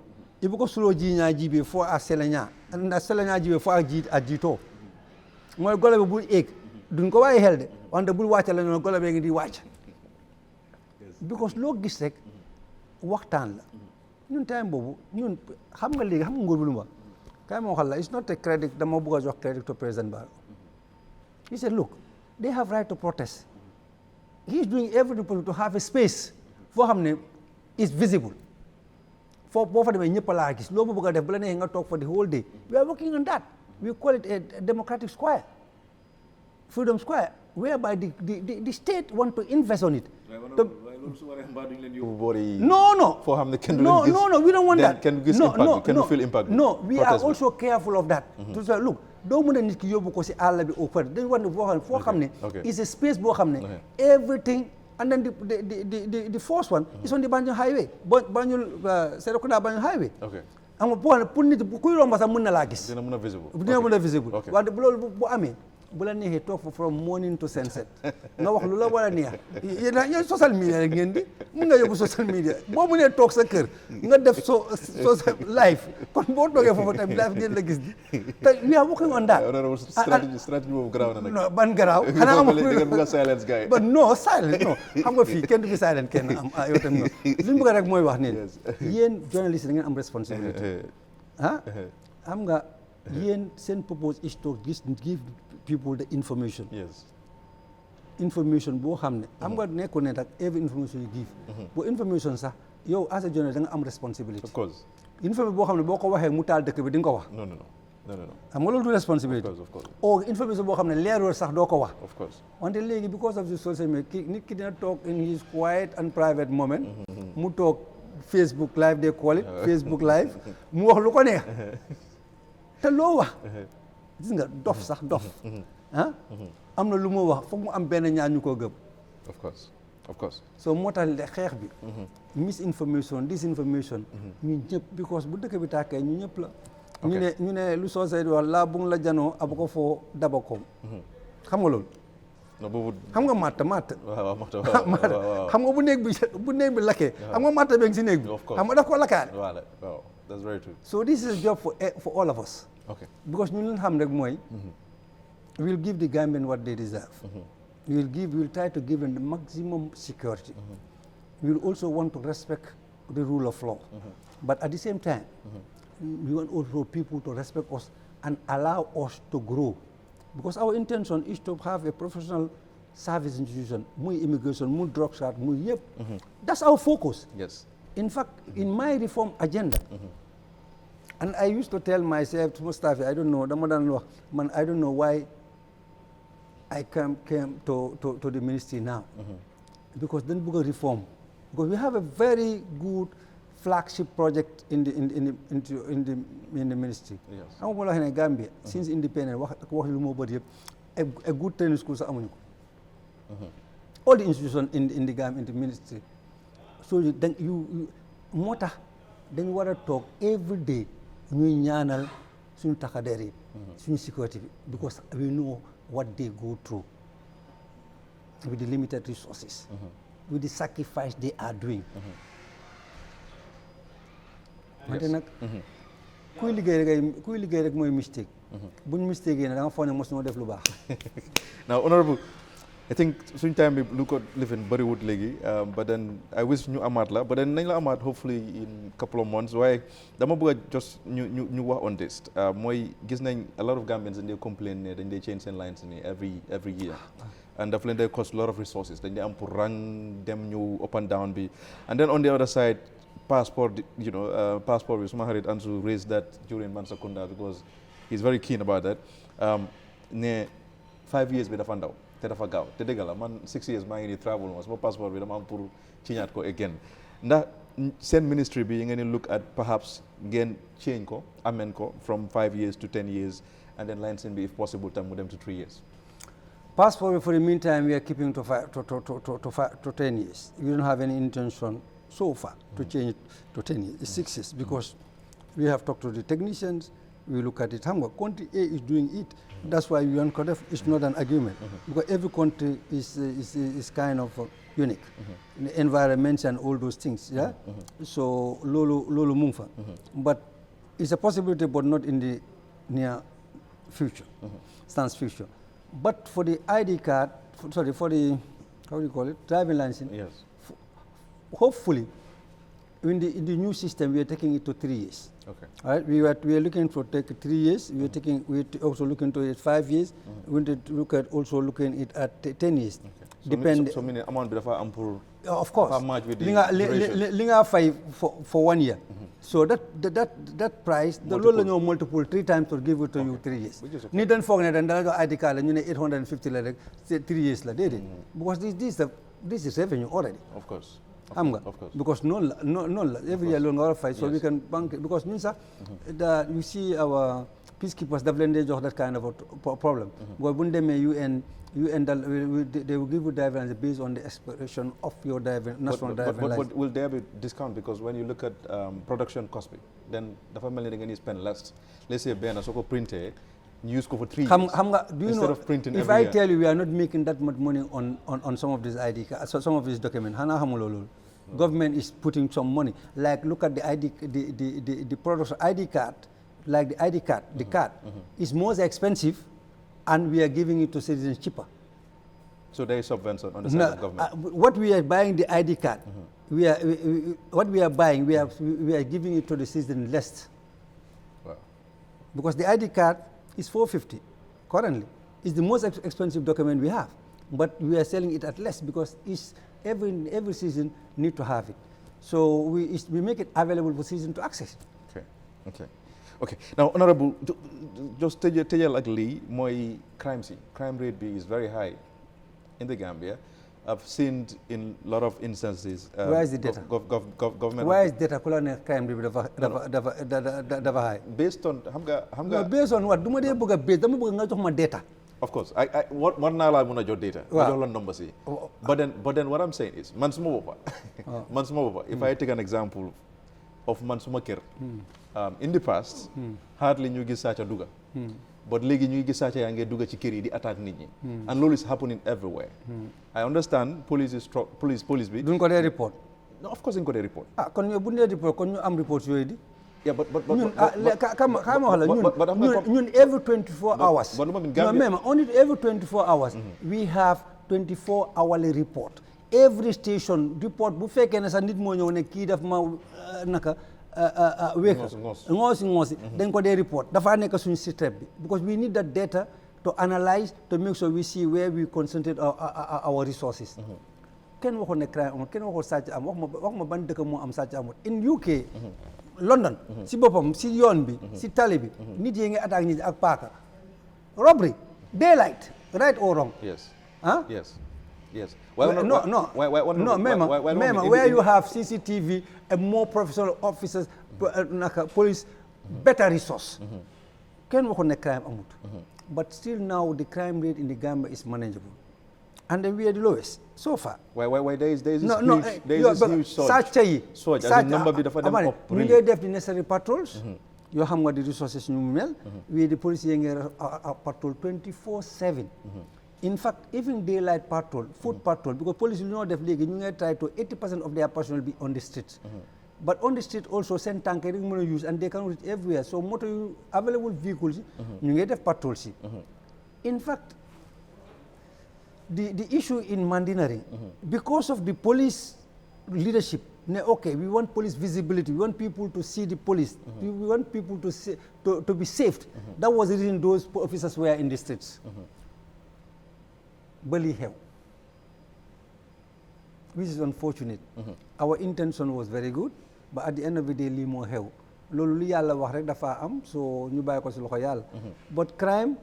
ibu ko sulo jiñaa jibe fo a selenya na selenya jibe fo a jiito mooy golo bi bul éeg duñ ko waaye xel de wante bul wàcc la noonu golo bee ngi di wàcc because loo gis rek waxtaan la ñun time boobu ñun xam nga léegi xam nga nguur bi lu ma kay moo xam la it's not a credit dama bëgg a jox credit to President Barrow. He said look they have right to protest. He is doing everything to have a space foo xam ne is visible foo boo fa demee ñëpp a laa gis loo bëgg a def bu la neexee nga toog for the whole day. We are working on that. We call it a democratic square, freedom square, whereby the state want to invest on it. No, we don't want that. Can we feel impact? No, we are also careful of that. To say, look, doo mën a nit ki yóbbu ko si àll bi au fait dañu war ne foo xam ne is a space boo xam ne everything. And then the first one is on the Banjul Highway, Banjul Serekunda Banjul Highway. Okay. Am nga boo xam ne pour nit kuy romb sax mën na laa gis. Dina mën a visible. Dina mën a visible. Waaye loolu bu amee bu la neexee toog from morning to sunset nga wax lu la war a neex yéen social media rek ngeen di mën nga yóbbu social media boo mënee toog sa kër nga def social live kon boo toogee foofu tamit live ngeen la gis di te we are working on that. stratégie boobu garaaw na nag. non ban garaaw xanaa amul nga silence gars yi. but non silence non xam nga fii kenn du fi silence kenn am yow tamit noonu li ñu bëgg rek mooy wax ne yéen journaliste da ngeen am responsabilité xam nga yéen seen purpose is to give people the information. Yes. Information boo xam ne xam nga nekkul ne nag every information you give. boo information sax yow as a journalist da nga am responsibility. Of course. Information boo xam ne boo ko waxee mu taal dëkk bi di nga ko wax. Non. xam nga loolu du responsibility. Of course. or information boo xam ne leerul sax doo ko wax. Of course. wante léegi because of the social media nit ki dina toog in his quiet and private moment. mu toog Facebook live they call it. Facebook live mu wax lu ko neex. te loo wax. gis nga dof sax dof am na lu mu wax foog mu am benn ñaar ñu koo gëm. Of course. so moo tax xeex bi misinformation disinformation ñu ñëpp because bu dëkk bi tàkkee ñu ñëpp la ñu ne lu Ceesay di wax laa bu la janoo abu ko foo daba koom xam nga loolu xam nga matt xam nga bu néeg bi lakkee xam nga matt beeg si néeg bi xam nga daf ko lakkaale. That's very true. So this is a job for all of us. Okay. Because ñu leen xam rek mooy we'll give the Gambians what they deserve. We'll try to give them the maximum security. We'll also want to respect the rule of law. But at the same time, we want also people to respect us and allow us to grow. Because our intention is to have a professional service institution, muy immigration, muy drug chart, muy yëpp. That's our focus. Yes. In fact, in my reform agenda, and I used to tell myself to my staff, I don't know why I came to the ministry now. Because then we reform. Because we have a very good flagship project in the ministry. Yes. I'm going to Gambia since independence. A good training school. All the institutions in the Gambia in the ministry. So then you moo tax dañu war a toog every day ñuy ñaanal suñu takkadeer yi suñu sécurité bi because we know what they go through with the limited resources with the sacrifice they are doing wante nag kuy liggéey rek mooy mistake buñ mistake yi ne da nga foog ne mos ñoo def lu baax. Now honorable I think suñ time bi lu ko lifin bëriwut léegi but then I wish ñu amaat la but then nañ la amaat hopefully in couple of months waaye dama bëgg a just ñu wax on this mooy gis nañ a lot of Gambians dañ dee complain ne dañ dee change seen lines ni every year and daf leen dee cost a lot of resources dañ dee am pour rang dem ñëw up and down bi and then on the other side passport passport bi suma xarit Ansu raised that during Mansakunda because he's very keen about that ne 5 years bi dafa ndaw te dafa gaaw te dëgg la man 6 years maa ngi nii travel ma sama passeport bi dama am pour ciñaat ko again ndax seen ministry bi ngeen look at perhaps ngeen change ko amend ko from 5 years to 10 years and then licensing bi if possible tam mu dem to 3 years. Passport for the meantime we are keeping to 10 years. We don't have any intention so far to change it to 10 years. It's 6 years because we have talked to the technicians. We look at it. Country A is doing it. That's why we want to. It's not an argument because every country is kind of unique. The environment and all those things. Yeah. So lolo mungfa. But it's a possibility, but not in the near future, stands future. But for the ID card, for the, how do you call it, driving license, Yes. Hopefully, in the new system, we are taking it to 3 years. Okay. All right, we are looking for take 3 years. We also looking to it 5 years. We want to look at also looking it at 10 years. So Depend. so meaning amount bit of ample. Of course. How much with the Linga 5 for 1 year. So that price, the low multiple 3 times to give it to you 3 years. Need don't forget and the ID card and you need 850 like 3 years like did it. Because this is revenue already. Of course. Of course. Because no every year long our fight, so we can bank it. Because means you see our peacekeepers development of that kind of a problem. But when they may they will give you driving based on the expiration of your national driving license. But will there be discount? Because when you look at production cost, then the family they're going to spend less. Let's say Ben Asoko printer, use for 3 years do you instead know, of printing if every I year. tell you we are not making that much money on some of these ID cards, so some of these documents, government is putting some money. Like look at the ID, the products ID card, like the ID card, the card is more expensive, and we are giving it to citizens cheaper. So there is subvention on the side of government. What we are buying the ID card, what we are buying, we are giving it to the citizen less. Wow. Because the ID card is $450 currently. It's the most expensive document we have, but we are selling it at less because it's every citizen need to have it. So we make it available for citizens to access it. Okay. Now, Honorable, just tell you like Lee, my crime rate is very high in the Gambia. I've seen in a lot of instances. Where is the data? Government. Where is data? Crime rate high. Based on No, based on what? Do you want base? Data. Of course, what now I want your data, your numbers. But then what I'm saying is, Mansumova. If I take an example of Mansumakir, in the past, hardly you get such a duga. But legi ñu gis sacha ya nge duga ci kër yi di attaque nit ñi. And lolu is happening everywhere. I understand police bi. Duñ ko dé report. No, of course duñ ko dé report. Kon ñu bu ñu report kon ñu am report yoy di. Yeah, but every 24 hours. Only every 24 hours we have 24 hourly report. Every station report bu fekkee ne sa nit moo ñëw ne kii daf ma naka ngoosi dañ ko dee report dafa nekk suñu système bi because we need that data to analyze to make sure we see where we concentrate our resources. Kenn waxoon ne crime amul kenn waxoon sàcc am wax ma ban dëkk moo am sàcc amul in UK London si boppam si yoon bi si tali bi nit yi nga attaque nit ak paaka robbery daylight right or wrong. Yes. Huh? Yes. Mema, where you have CCTV and more professional officers, police, better resource. Can work on the crime amount. But still now the crime rate in the Gambia is manageable. And then we are the lowest so far. Why there is this huge surge. As a number bit of them up really. We have the necessary patrols. You have the resources you mel. We the police patrol 24/7. In fact, even daylight patrol, foot patrol, because police will not have league, you try to 80% of their personnel be on the streets. But on the street also send tankering money use and they can reach everywhere. So motor available vehicles, you get a patrol. In fact, the issue in Mandinari, because of the police leadership, okay, we want police visibility, we want people to see the police, we want people to be saved. That was the reason those officers were in the streets. Bali hell, which is unfortunate. Our intention was very good, but at the end of the day, li mo hell. Lolu li yalla wax rek dafa am, so ñu bay ko ci loxo yalla. But crime,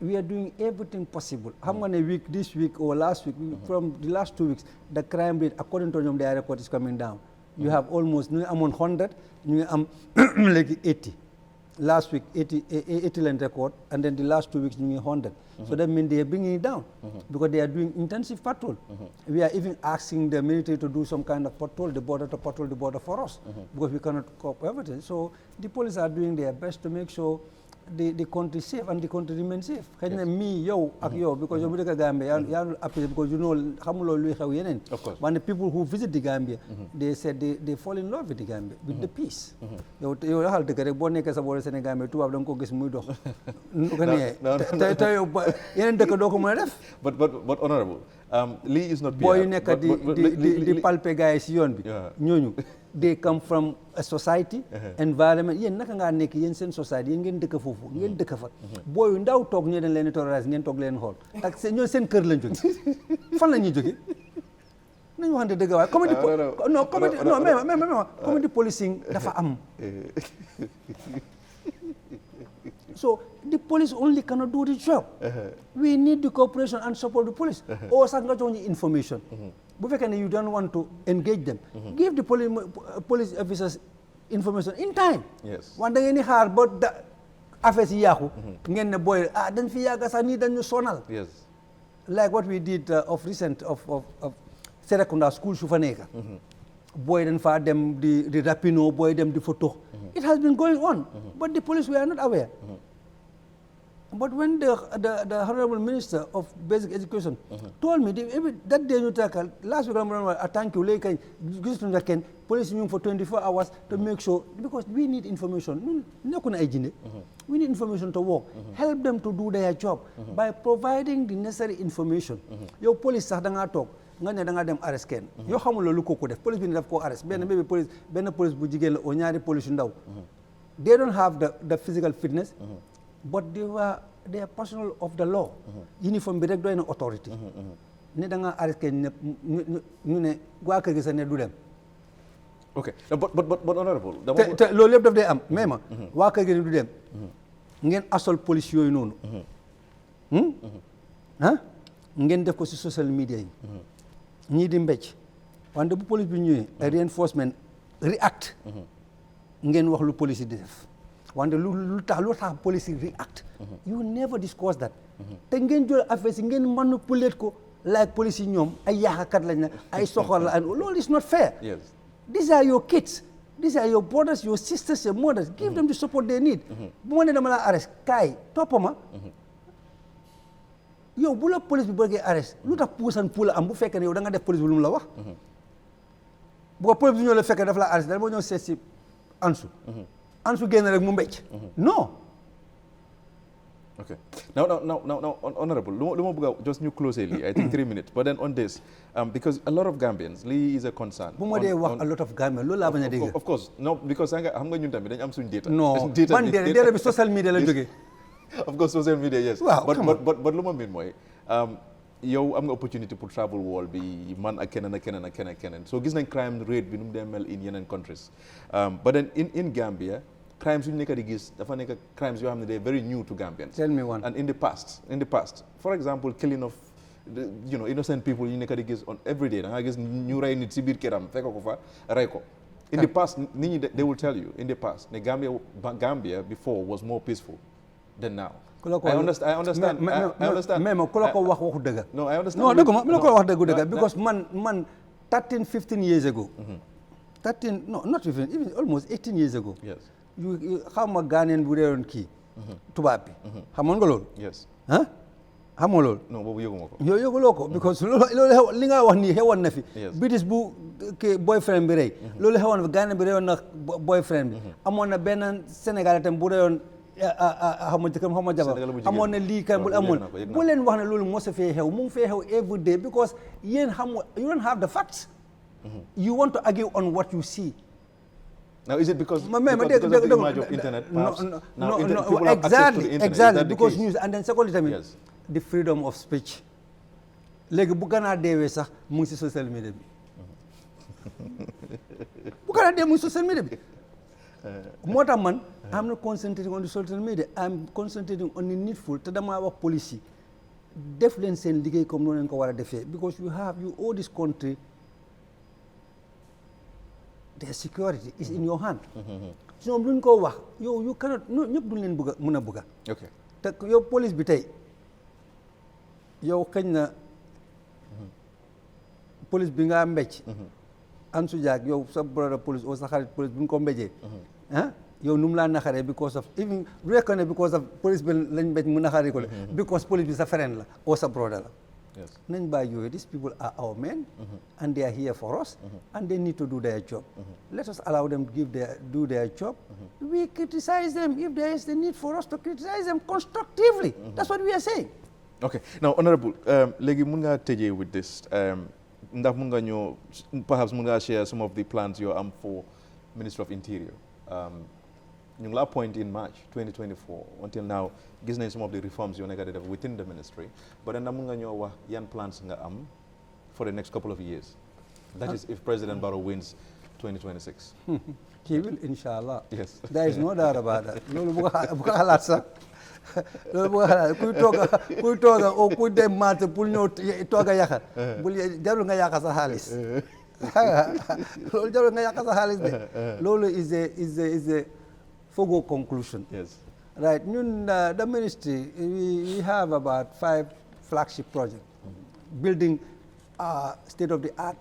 we are doing everything possible. How many this week or last week, from the last 2 weeks, the crime rate, according to them, their report is coming down. You have almost, I'm on 100, I'm like 80. Last week, 80 land record, and then the last 2 weeks, 100. So that means they are bringing it down because they are doing intensive patrol. We are even asking the military to do some kind of patrol the border for us because we cannot cope everything. So the police are doing their best to make sure the country safe and the country remain safe. xëy na me yow ak yow because yow bu dëkk Gambia yaa apprécié because you know xamuloo luy xew yeneen. Of course. When the people who visit the Gambia, they said they fall in love with the Gambia, with the peace. yow xal dëkk rek boo nekkee sa boole Sénégal mais tubaab da nga ko gis muy dox. nu ko nee te yow yeneen dëkk doo ko mën a def. But honorable, Lee is not. boo yu nekk di palpe gars yi si yoon bi. ñooñu they come from a society. environment yéen naka ngaa nekk yéen seen society yéen ngeen dëkk foofu ngeen dëkk fa. boo yu ndaw toog ñu leen di terroriser ngeen toog leen xool ak ñoo seen kër lañ jóge fan la ñuy jóge nañu waxante dëgg waaye community policing dafa am. So the police only cannot do the job. We need the cooperation and support the police. Or sax nga jox ñu information. Bu fekkee ne you don't want to engage them, give the police officers information in time. Yes. Wante ngeen di xaar ba affaire yi yàqu. ngeen ne booy dañ fi yàgg sax nii dañ ñu sonal. Yes. Like what we did of recent of Serekunda school su fa nekk. Boy dañ fa dem di rapino boy dem di photo. It has been going on, but the police were not aware. But when the Honorable Minister of Basic Education told me that day you tackle last week I thank you like police for 24 hours to make sure because we need information. We need information to work. Help them to do their job by providing the necessary information. Your police sax da nga tok nga ne da nga dem arrest kenn yoo xamul lu ko def police bi ne daf koo arrest benn police bu jigéen la o ñaari police yu ndaw they don't have the physical fitness but they are personal of the law uniform bi rek doy na authority ne da nga arrest kenn ñu ne waa kër gi sa ne du dem Okay, but honorable te loolu yëpp daf day am mais ma waa kër gi ne du dem ngeen asol police yooyu noonu ngeen def ko ci social media yi ñii di mbécc wante bu police bi ñëwee reinforcement react ngeen wax lu police yi di def wante lu tax police yi react you never discuss that te ngeen jël affaire si ngeen manipulate ko like police yi ñoom ay yaakakat lañ na ay soxor la loolu is not fair. Yes. These are your kids, these are your brothers, your sisters, your mothers. Give them the support they need. bu ma ne dama la arrest kaay toppama yow bu la police bi bëggee arrest lu tax puusan puula am bu fekkee ne yow da nga def police bi lu mu la wax bu ko police bi ñëw la fekkee daf la arrest dama ñëw seet si Ansu génn rek mu mbécc non. Okay. Now, honorable, just new closely, I think 3 minutes. But then on this, because a lot of Gambians, Lee is a concern. Bu ma dee wax a lot of Gambians, loolu laa bañ a dégg. Of course, no, because xam nga ñun tamit dañ am suñu data. Non, man data bi social media la jógee. Of course, social media, yes. Wow, but lu ma miin mooy, yow am nga opportunity pour travel world bi man ak keneen. So gis nañ crime rate bi nu mu dee mel in yeneen countries. But then in Gambia, crimes yu ñu nekk di gis dafa nekk crimes yoo xam ne they are very new to Gambians. Tell me one. And in the past, for example, killing of innocent people yu nekk di gis on every day da nga gis ñu rey nit si biir këram fekk ko fa rey ko. In the past, nit ñi they will tell you in the past ne Gambia before was more peaceful than now. I understand. Mais ku la ko wax waxu dëgg. No, I understand. Non, dëgg ma la ko wax dëgg because man 13, 15 years ago. 13, no, not even almost 18 years ago. Yes. You xam nga Ghanaian bu reeroon kii tubaab bi xamoon nga loolu. Yes. Xamoo loolu. Non boobu yëguma ko. yow yëguloo ko because loolu li nga wax nii xewoon na fi. British bu kii boyfriend bi rey. loolu xewoon na fi Ghanaian bi reyoon na boyfriend bi. amoon na benn Sénégal itam bu reyoon xam nga jabar amoon na lii kan bu amoon bu leen wax ne loolu moo sa fee xew mu ngi fee xew every day because yéen xam you don't have the facts. You want to argue on what you see. Now, is it because of the image of internet? No, exactly. Because news, and then secondly, yes. The freedom of speech. Like, bu gana dewe sax mu ngi ci social media bi. Bu gana dewe mu ngi social media bi. Moo tax man, I'm not concentrating on the social media. I'm concentrating on the needful. Te dama wax police def leen seen liggéey comme noonu leen ko war a defee because you owe this country. Their security is in your hand. So luñ ko wax yow you cannot ñëpp duñ leen mën a bëgga. Okay. te yow police bi tey yow xëñ na police bi nga mbécc. Ansu Jaak yow sa brother police o sa xarit police bi nga ko mbéjee. yow num la naxare because of even reckon because of police bi lañ bañ mu naxare ko because police bi sa friend la or sa brother la. Yes. Nañ ba yoy these people are our men and they are here for us and they need to do their job. Let us allow them do their job. We criticize them if there is the need for us to criticize them constructively. That's what we are saying. Okay. Now, Honorable, legi mun nga tëjee with this. Ndax mun nga ñoo perhaps mun nga share some of the plans you am for Minister of Interior. ñu ngi la appoint in March 2024 until now gis nañ some of the reforms you nekk di def within the ministry, but then mun nga ñoo wax yan plans nga am for the next couple of years. That is if President Barrow wins 2026. He will, inshallah. Yes. There is no doubt about that. Loolu bu ko xalaat sax loolu bu ko xalaat kuy tooga o kuy dem marché pour ñëw tooga yaxa bul jarul nga yaxa sa xaalis loolu jarul nga yaxa sa xaalis de loolu is a foregone conclusion. Yes. Right. The ministry, we have about 5 flagship projects, building state-of-the-art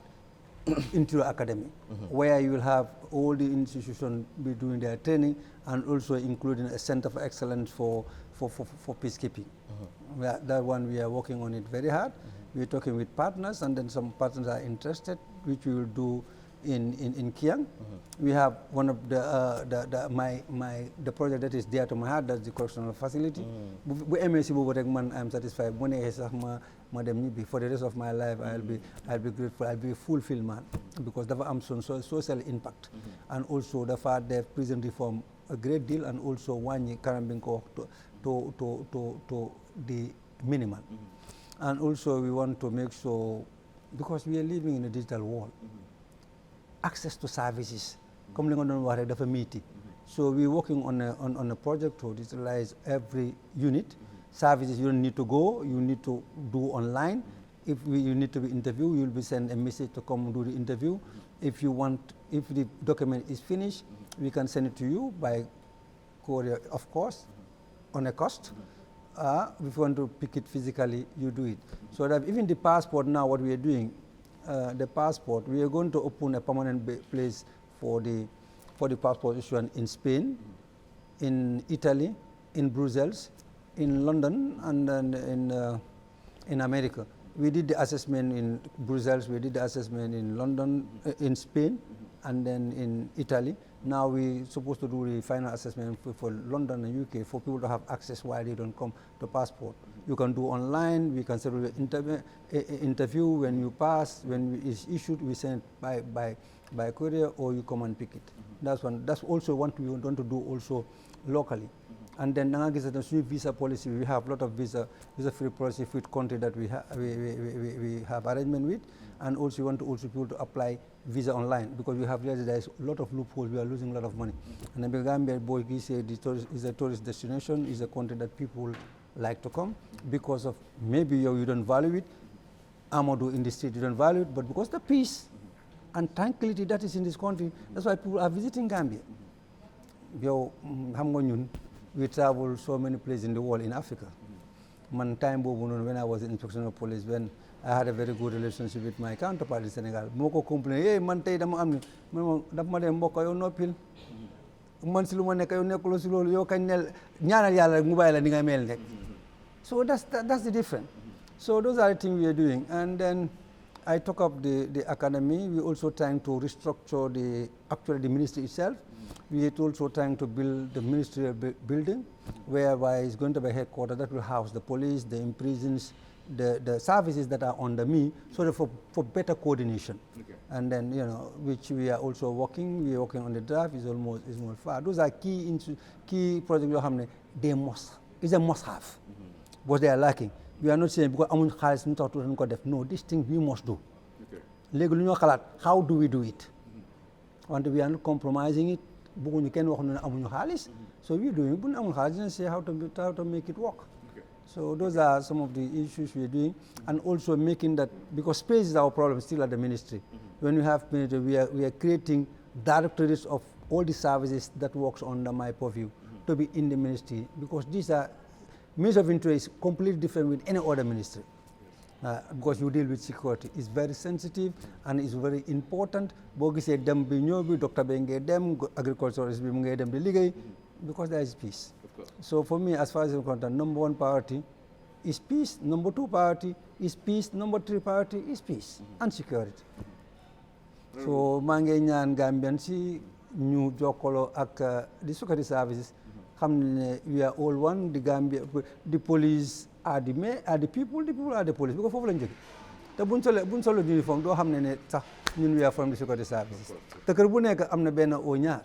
Interior Academy, where you will have all the institutions be doing their training, and also including a center of excellence for peacekeeping. That one we are working on it very hard. We're talking with partners, and then some partners are interested, which we will do in Kiang. We have one of the project that is dear to my heart, that's the correctional facility. I'm satisfied. For the rest of my life, I'll be grateful. I'll be a fulfilled man because I'm social impact, and also the fact that prison reform a great deal, and also one year karambinko to the minimal, and also we want to make sure, because we are living in a digital world. Access to services, so we're working on a project to digitalize every unit. Services you don't need to go, you need to do online. If you need to be interviewed, you'll be sent a message to come do the interview. If the document is finished, we can send it to you by courier, of course, on a cost. If you want to pick it physically, you do it. So that even the passport now, what we are doing, the passport, we are going to open a permanent place for the passport issuance in Spain, in Italy, in Brussels, in London, and then in America. We did the assessment in Brussels, we did the assessment in London, in Spain, and then in Italy. Now we're supposed to do the final assessment for London and UK for people to have access while they don't come to passport. You can do online, we can schedule an interview. When you pass, when it's issued, we send it by courier, or you come and pick it. That's one. That's also what we want to do also locally. And then the visa policy, we have a lot of visa-free policy with country that we have arrangement with, and also we want to also people to apply visa online, because we have realized there is a lot of loopholes. We are losing a lot of money. And the Gambia is a tourist destination, is a country that people like to come because of maybe you don't value it, Amadou in the street you don't value it, but because the peace and tranquility that is in this country, that's why people are visiting Gambia. We travel so many places in the world, in Africa. One time when I was in inspection of police, when I had a very good relationship with my counterpart in Senegal, Moko complained, hey, man, tay dama am dama dem mbokk yow noppil man si lu ma nekk yow nekkuloo si loolu yow kañ ne ñaanal yàlla rek mu bàyyi la ni nga mel rek. So that's the difference. So those are the things we are doing. And then I took up the academy. We also trying to restructure the ministry itself. We are also trying to build the ministerial building, whereby it's going to be a headquarters that will house the police, the prisons, the services that are under me, so that for better coordination. Okay. And then, which we are also working. We are working on the draft. Is almost far. Those are key projects. They must. It's a must-have. What they are lacking. We are not saying because amuñ xaalis ñu tax tuuti ko def. No, this thing we must do. Léegi lu ñu xalaat, how do we do it? And we are not compromising it. Bëgguñu kenn wax ne amuñu xaalis. So we are doing. Bu ñu amul xaalis dinañ say how to make it work. So those are some of the issues we are doing, and also making that, because space is our problem still at the ministry. When we have ministry, we are creating directorates of all the services that works under my purview to be in the ministry, because these are Ministry of Interior is completely different with any other ministry. because you deal with security. It's very sensitive and it's very important. Boo gisee dem bi ñëw bi docteur bi ngay dem agriculturist bi mu ngay dem di liggéey because there is peace. So for me, as far as I'm concerned, number 1 priority is peace. Number 2 priority is peace. Number 3 priority is peace and security. So maa ngi ñaan Gambian si ñu jokkaloo ak the security services. We are all one. The Gambia, the police are the people are the police. Because foofu lañ jóge te buñ solo uniform doo xam ne sax ñun we are from the security services. te kër bu nekk am na benn o ñaar.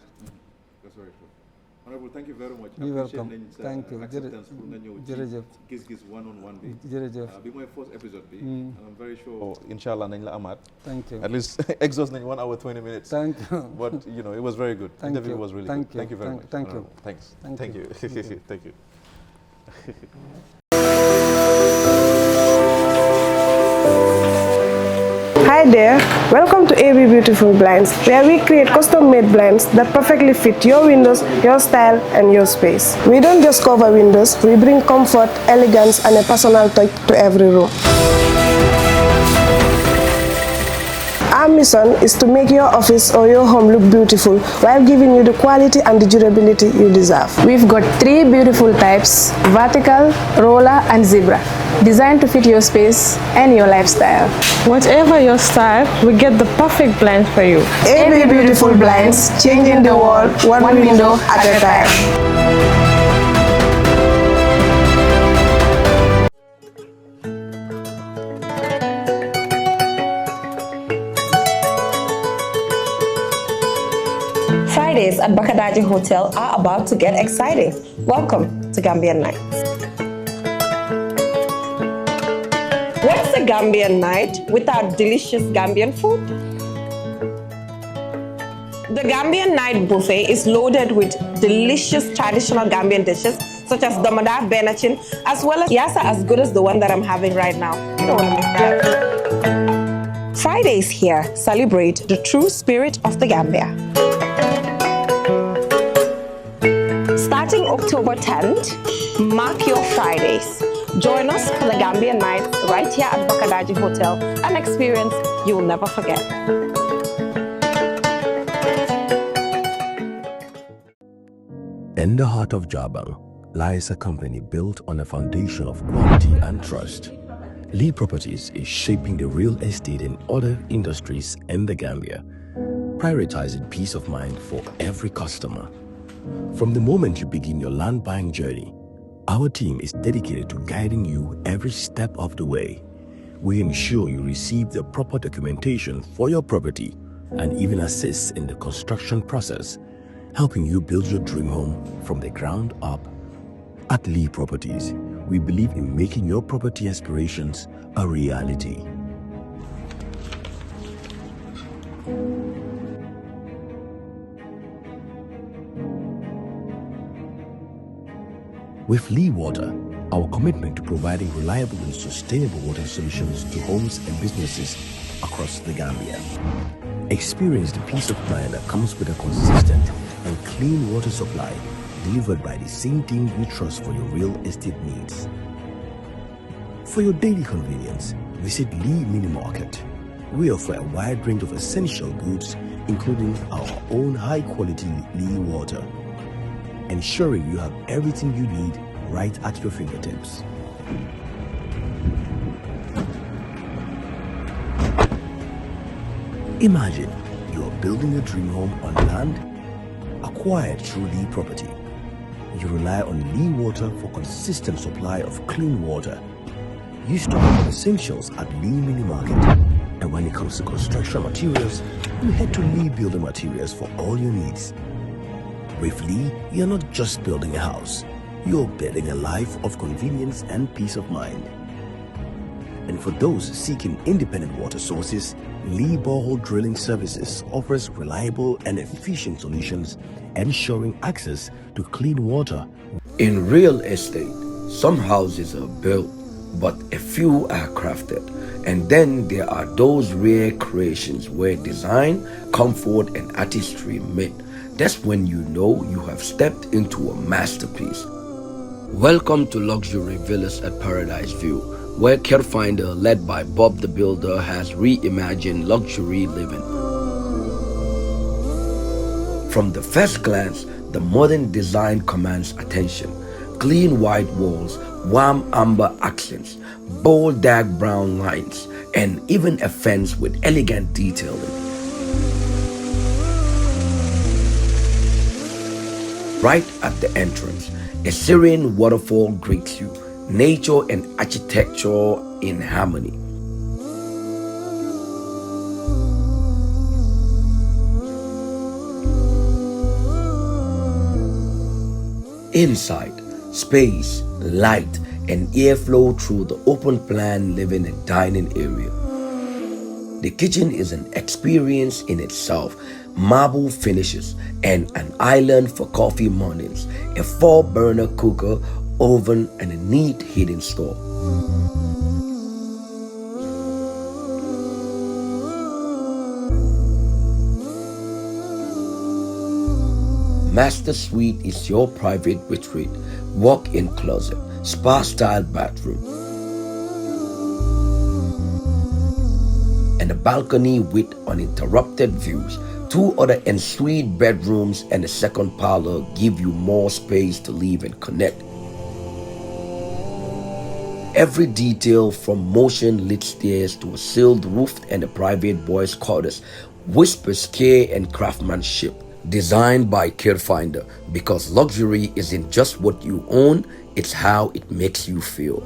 Honorable, thank you very much. You're welcome. Thank you. Jërëjëf. Giss Giss 1ON1 bi. Jërëjëf. Be my first episode bi. And I'm very sure inshallah nañ la amaat. Thank you. At least exhaust nañ 1 hour 20 minutes. Thank you. But you know, it was very good. Thank Interview you. was really Thank good. you. Thank you very much. Thank you. Honorable. Thanks. Thank you. Thank you. Hi there, welcome to AB Beautiful Blinds, where we create custom-made blinds that perfectly fit your windows, your style, and your space. We don't just cover windows, we bring comfort, elegance, and a personal touch to every room. Our mission is to make your office or your home look beautiful while giving you the quality and the durability you deserve. We've got 3 beautiful types: vertical, roller, and zebra, designed to fit your space and your lifestyle. Whatever your style, we get the perfect blend for you. AB Beautiful Blinds, changing the world one window at a time. Fridays at Bakadaji Hotel are about to get exciting. Welcome to Gambian Nights. What's a Gambian night without delicious Gambian food? The Gambian Night Buffet is loaded with delicious traditional Gambian dishes such as damada, benachin, as well as yassa as good as the one that I'm having right now. You don't want to miss that. Fridays here celebrate the true spirit of the Gambia. Starting October 10th, mark your Fridays. Join us for the Gambian Nights right here at Bakadaji Hotel, an experience you'll never forget. In the heart of Jabang lies a company built on a foundation of quality and trust. Lee Properties is shaping the real estate and other industries in the Gambia, prioritizing peace of mind for every customer. From the moment you begin your land buying journey, our team is dedicated to guiding you every step of the way. We ensure you receive the proper documentation for your property and even assist in the construction process, helping you build your dream home from the ground up. At Lee Properties, we believe in making your property aspirations a reality. With Lee Water, our commitment to providing reliable and sustainable water solutions to homes and businesses across the Gambia. Experience the peace of mind that comes with a consistent and clean water supply delivered by the same team you trust for your real estate needs. For your daily convenience, visit Lee Mini Market. We offer a wide range of essential goods, including our own high-quality Lee Water, ensuring you have everything you need right at your fingertips. Imagine you are building a dream home on land acquired through Lee Property. You rely on Lee Water for consistent supply of clean water. You stock up essentials at Lee Mini Market. And when it comes to construction materials, you head to Lee Building Materials for all your needs. With Lee, you're not just building a house, you're building a life of convenience and peace of mind. And for those seeking independent water sources, Lee Borehole Drilling Services offers reliable and efficient solutions, ensuring access to clean water. In real estate, some houses are built, but a few are crafted. And then there are those rare creations where design, comfort, and artistry meet. That's when you know you have stepped into a masterpiece. Welcome to Luxury Villas at Paradise View, where Carefinder, led by Bob the Builder, has reimagined luxury living. From the first glance, the modern design commands attention. Clean white walls, warm amber accents, bold dark brown lines, and even a fence with elegant detailing. Right at the entrance, a serene waterfall greets you, nature and architecture in harmony. Inside, space, light, and airflow through the open plan living and dining area. The kitchen is an experience in itself. Marble finishes and an island for coffee mornings, a 4-burner cooker, oven, and a neat hidden store. Master Suite is your private retreat, walk-in closet, spa-style bathroom, and a balcony with uninterrupted views. 2 other ensuite bedrooms and a second parlor give you more space to live and connect. Every detail, from motion-lit stairs to a sealed roof and a private boys' quarters, whispers care and craftsmanship. Designed by Carefinder, because luxury isn't just what you own, it's how it makes you feel.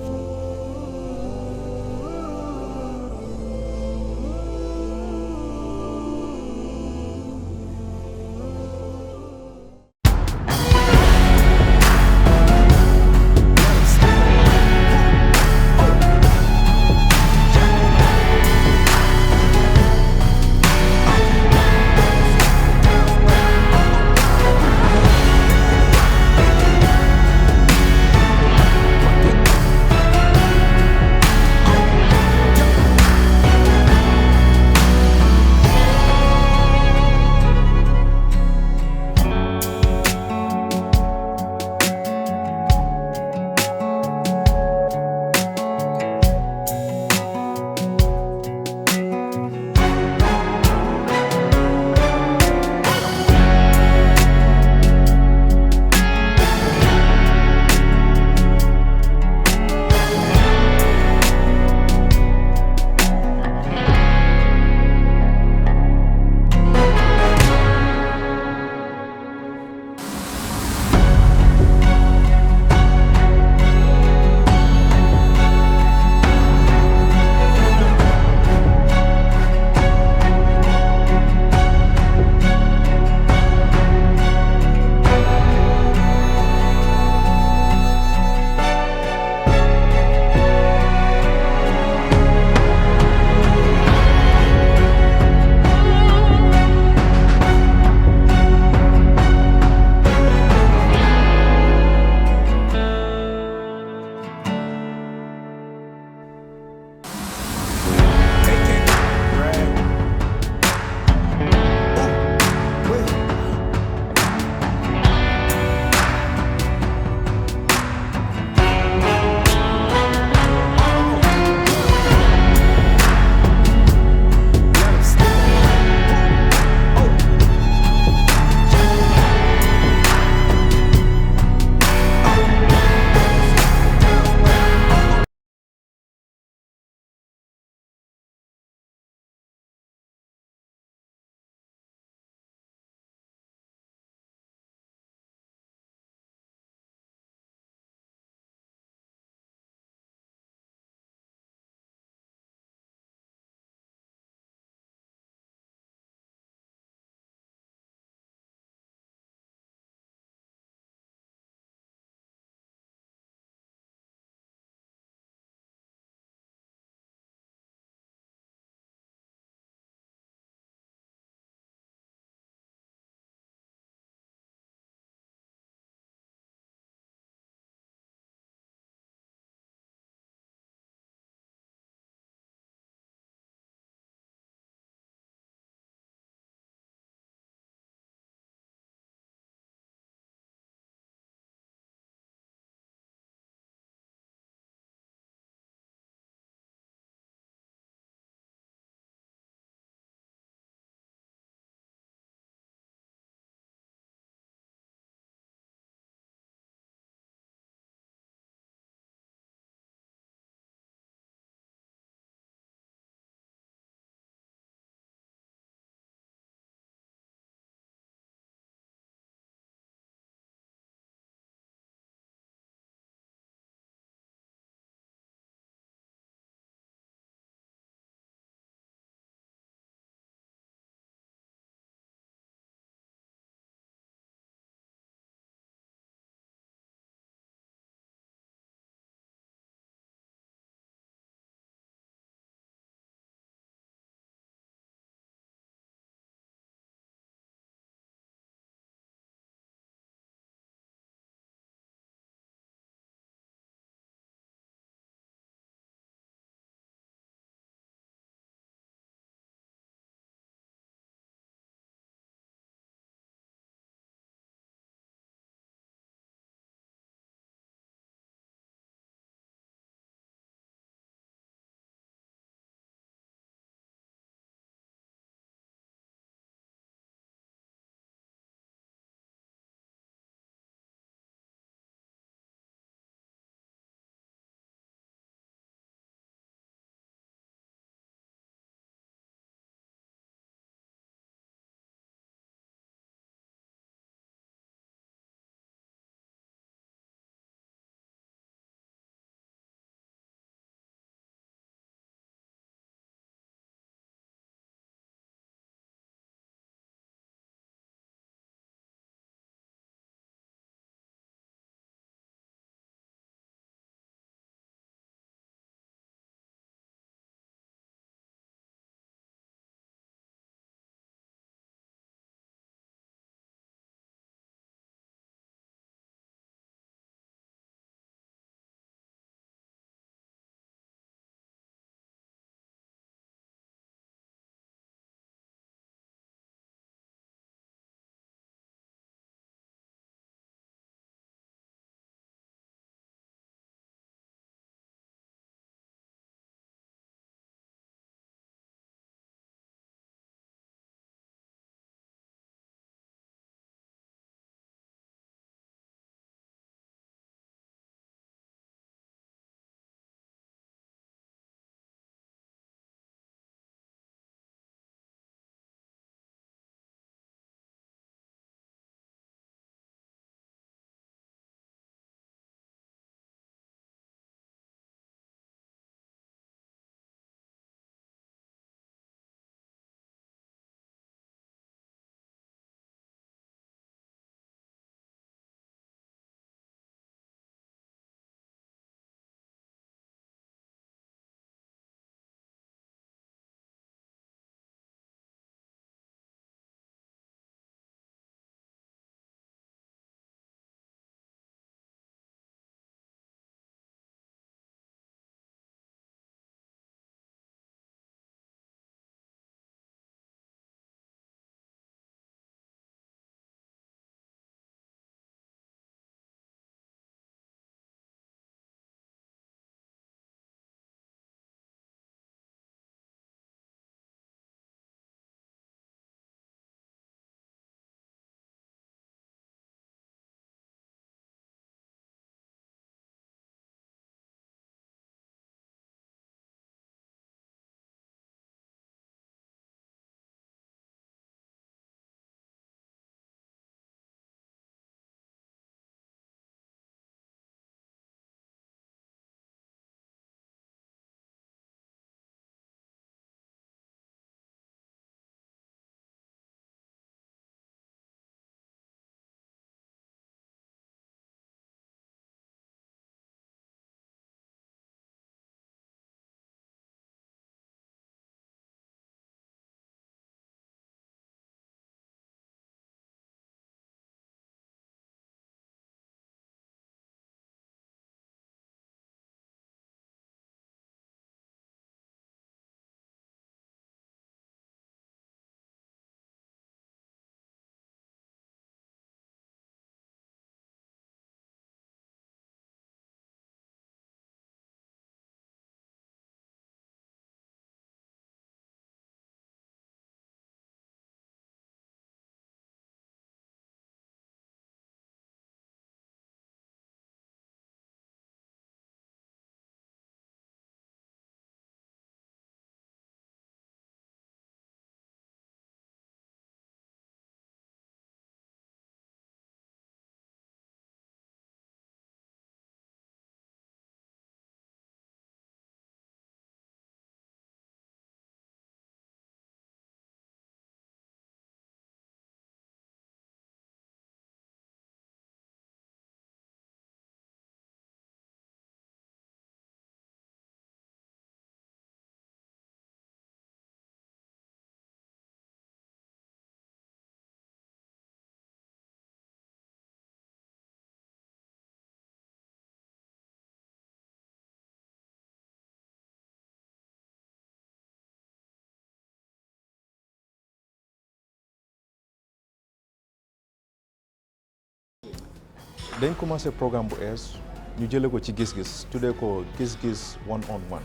dañ commencé programme bu ees ñu jëlee ko ci Giss Giss tuddee ko Giss Giss 1ON1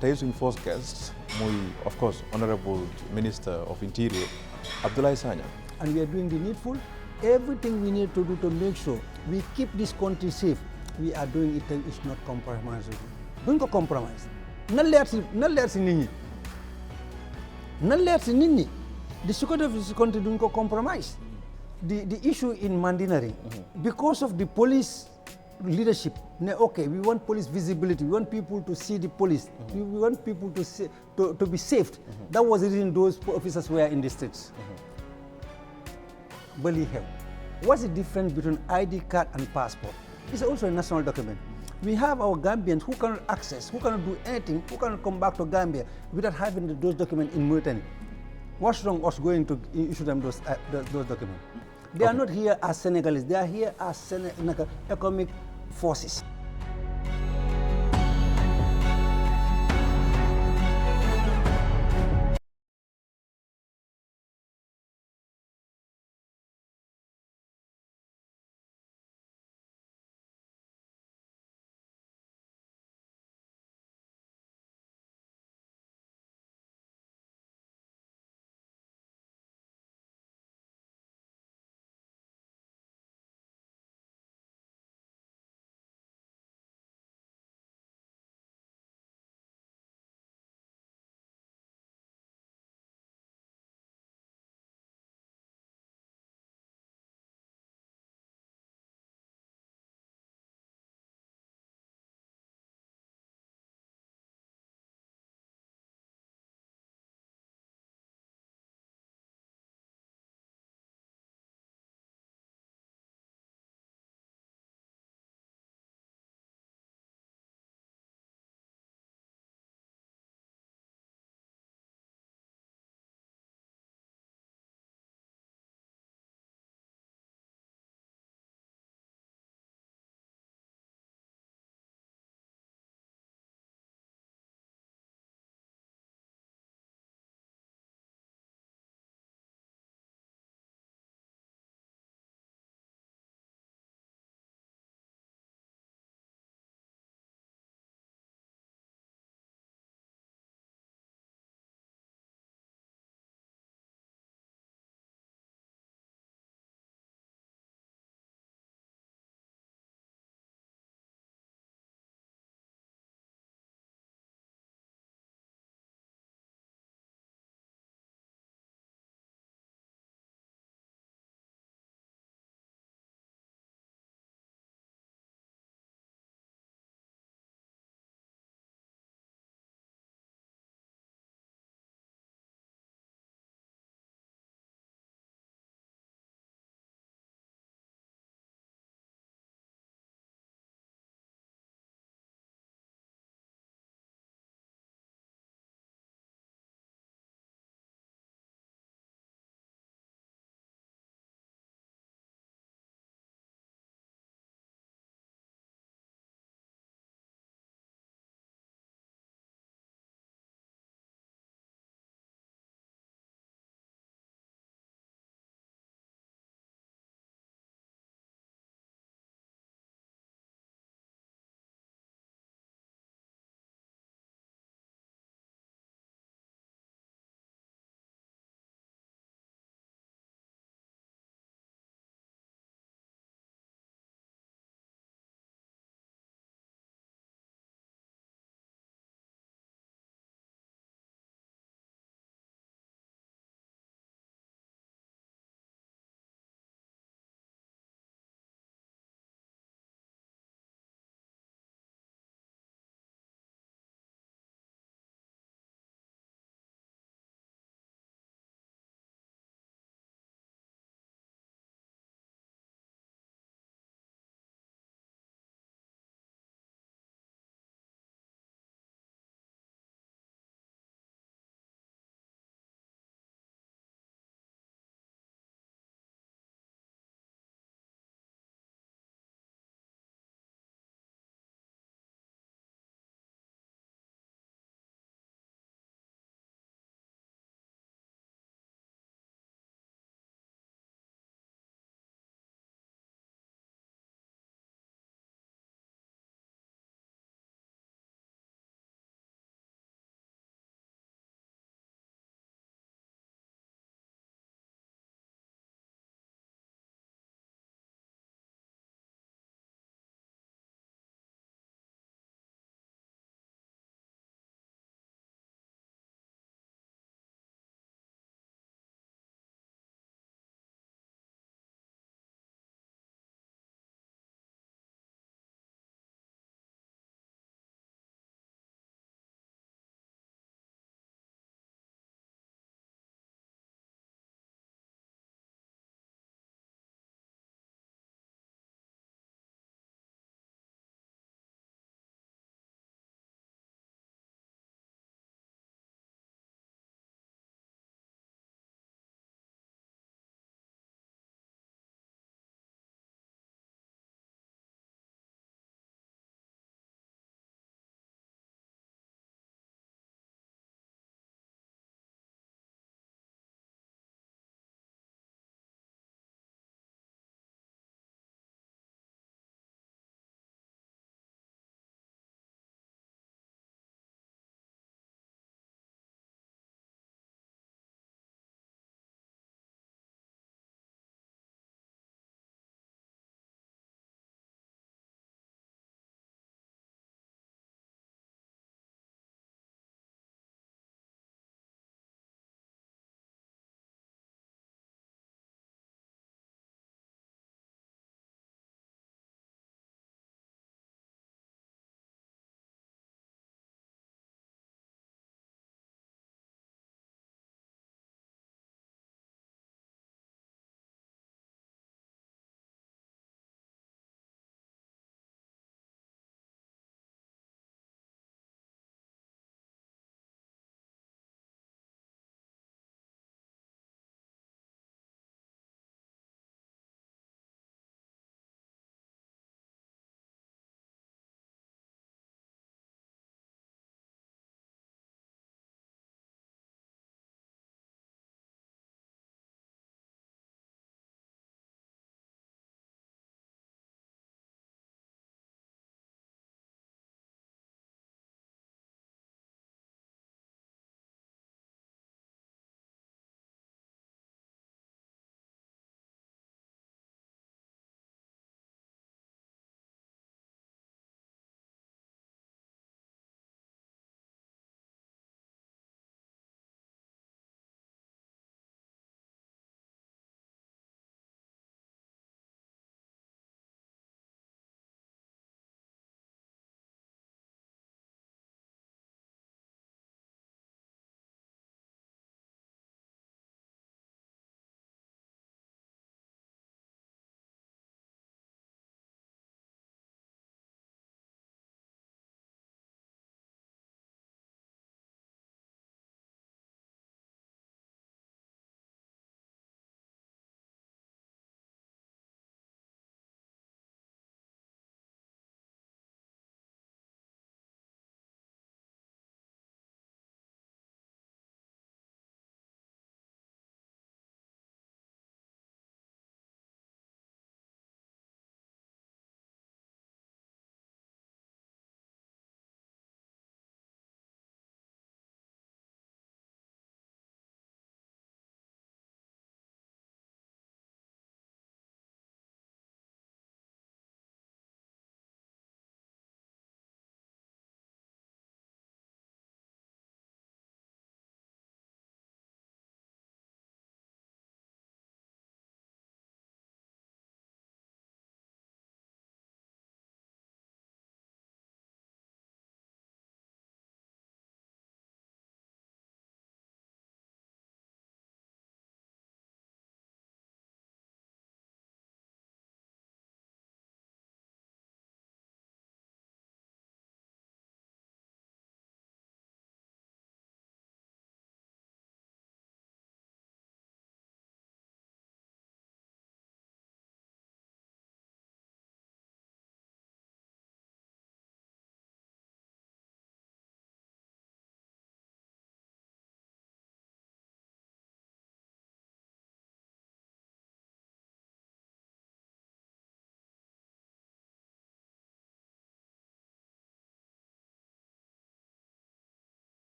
tey suñ first guest muy of course Honorable Minister of Interior Abdoulie Sanyang. And we are doing the needful. Everything we need to do to make sure we keep this country safe, we are doing it and it's not compromised. Don't go compromise. Na leer si nit ñi. Na leer si nit ñi. The security of this country don't go compromise. The issue in Mandinari, because of the police leadership, okay, we want police visibility, we want people to see the police, we want people to be saved. That was the reason those officers were in the streets. What's the difference between ID card and passport? It's also a national document. We have our Gambians who cannot access, who cannot do anything, who cannot come back to Gambia without having those documents in Mauritania. What's wrong us going to issue them those documents? They are not here as Senegalese, they are here as economic forces.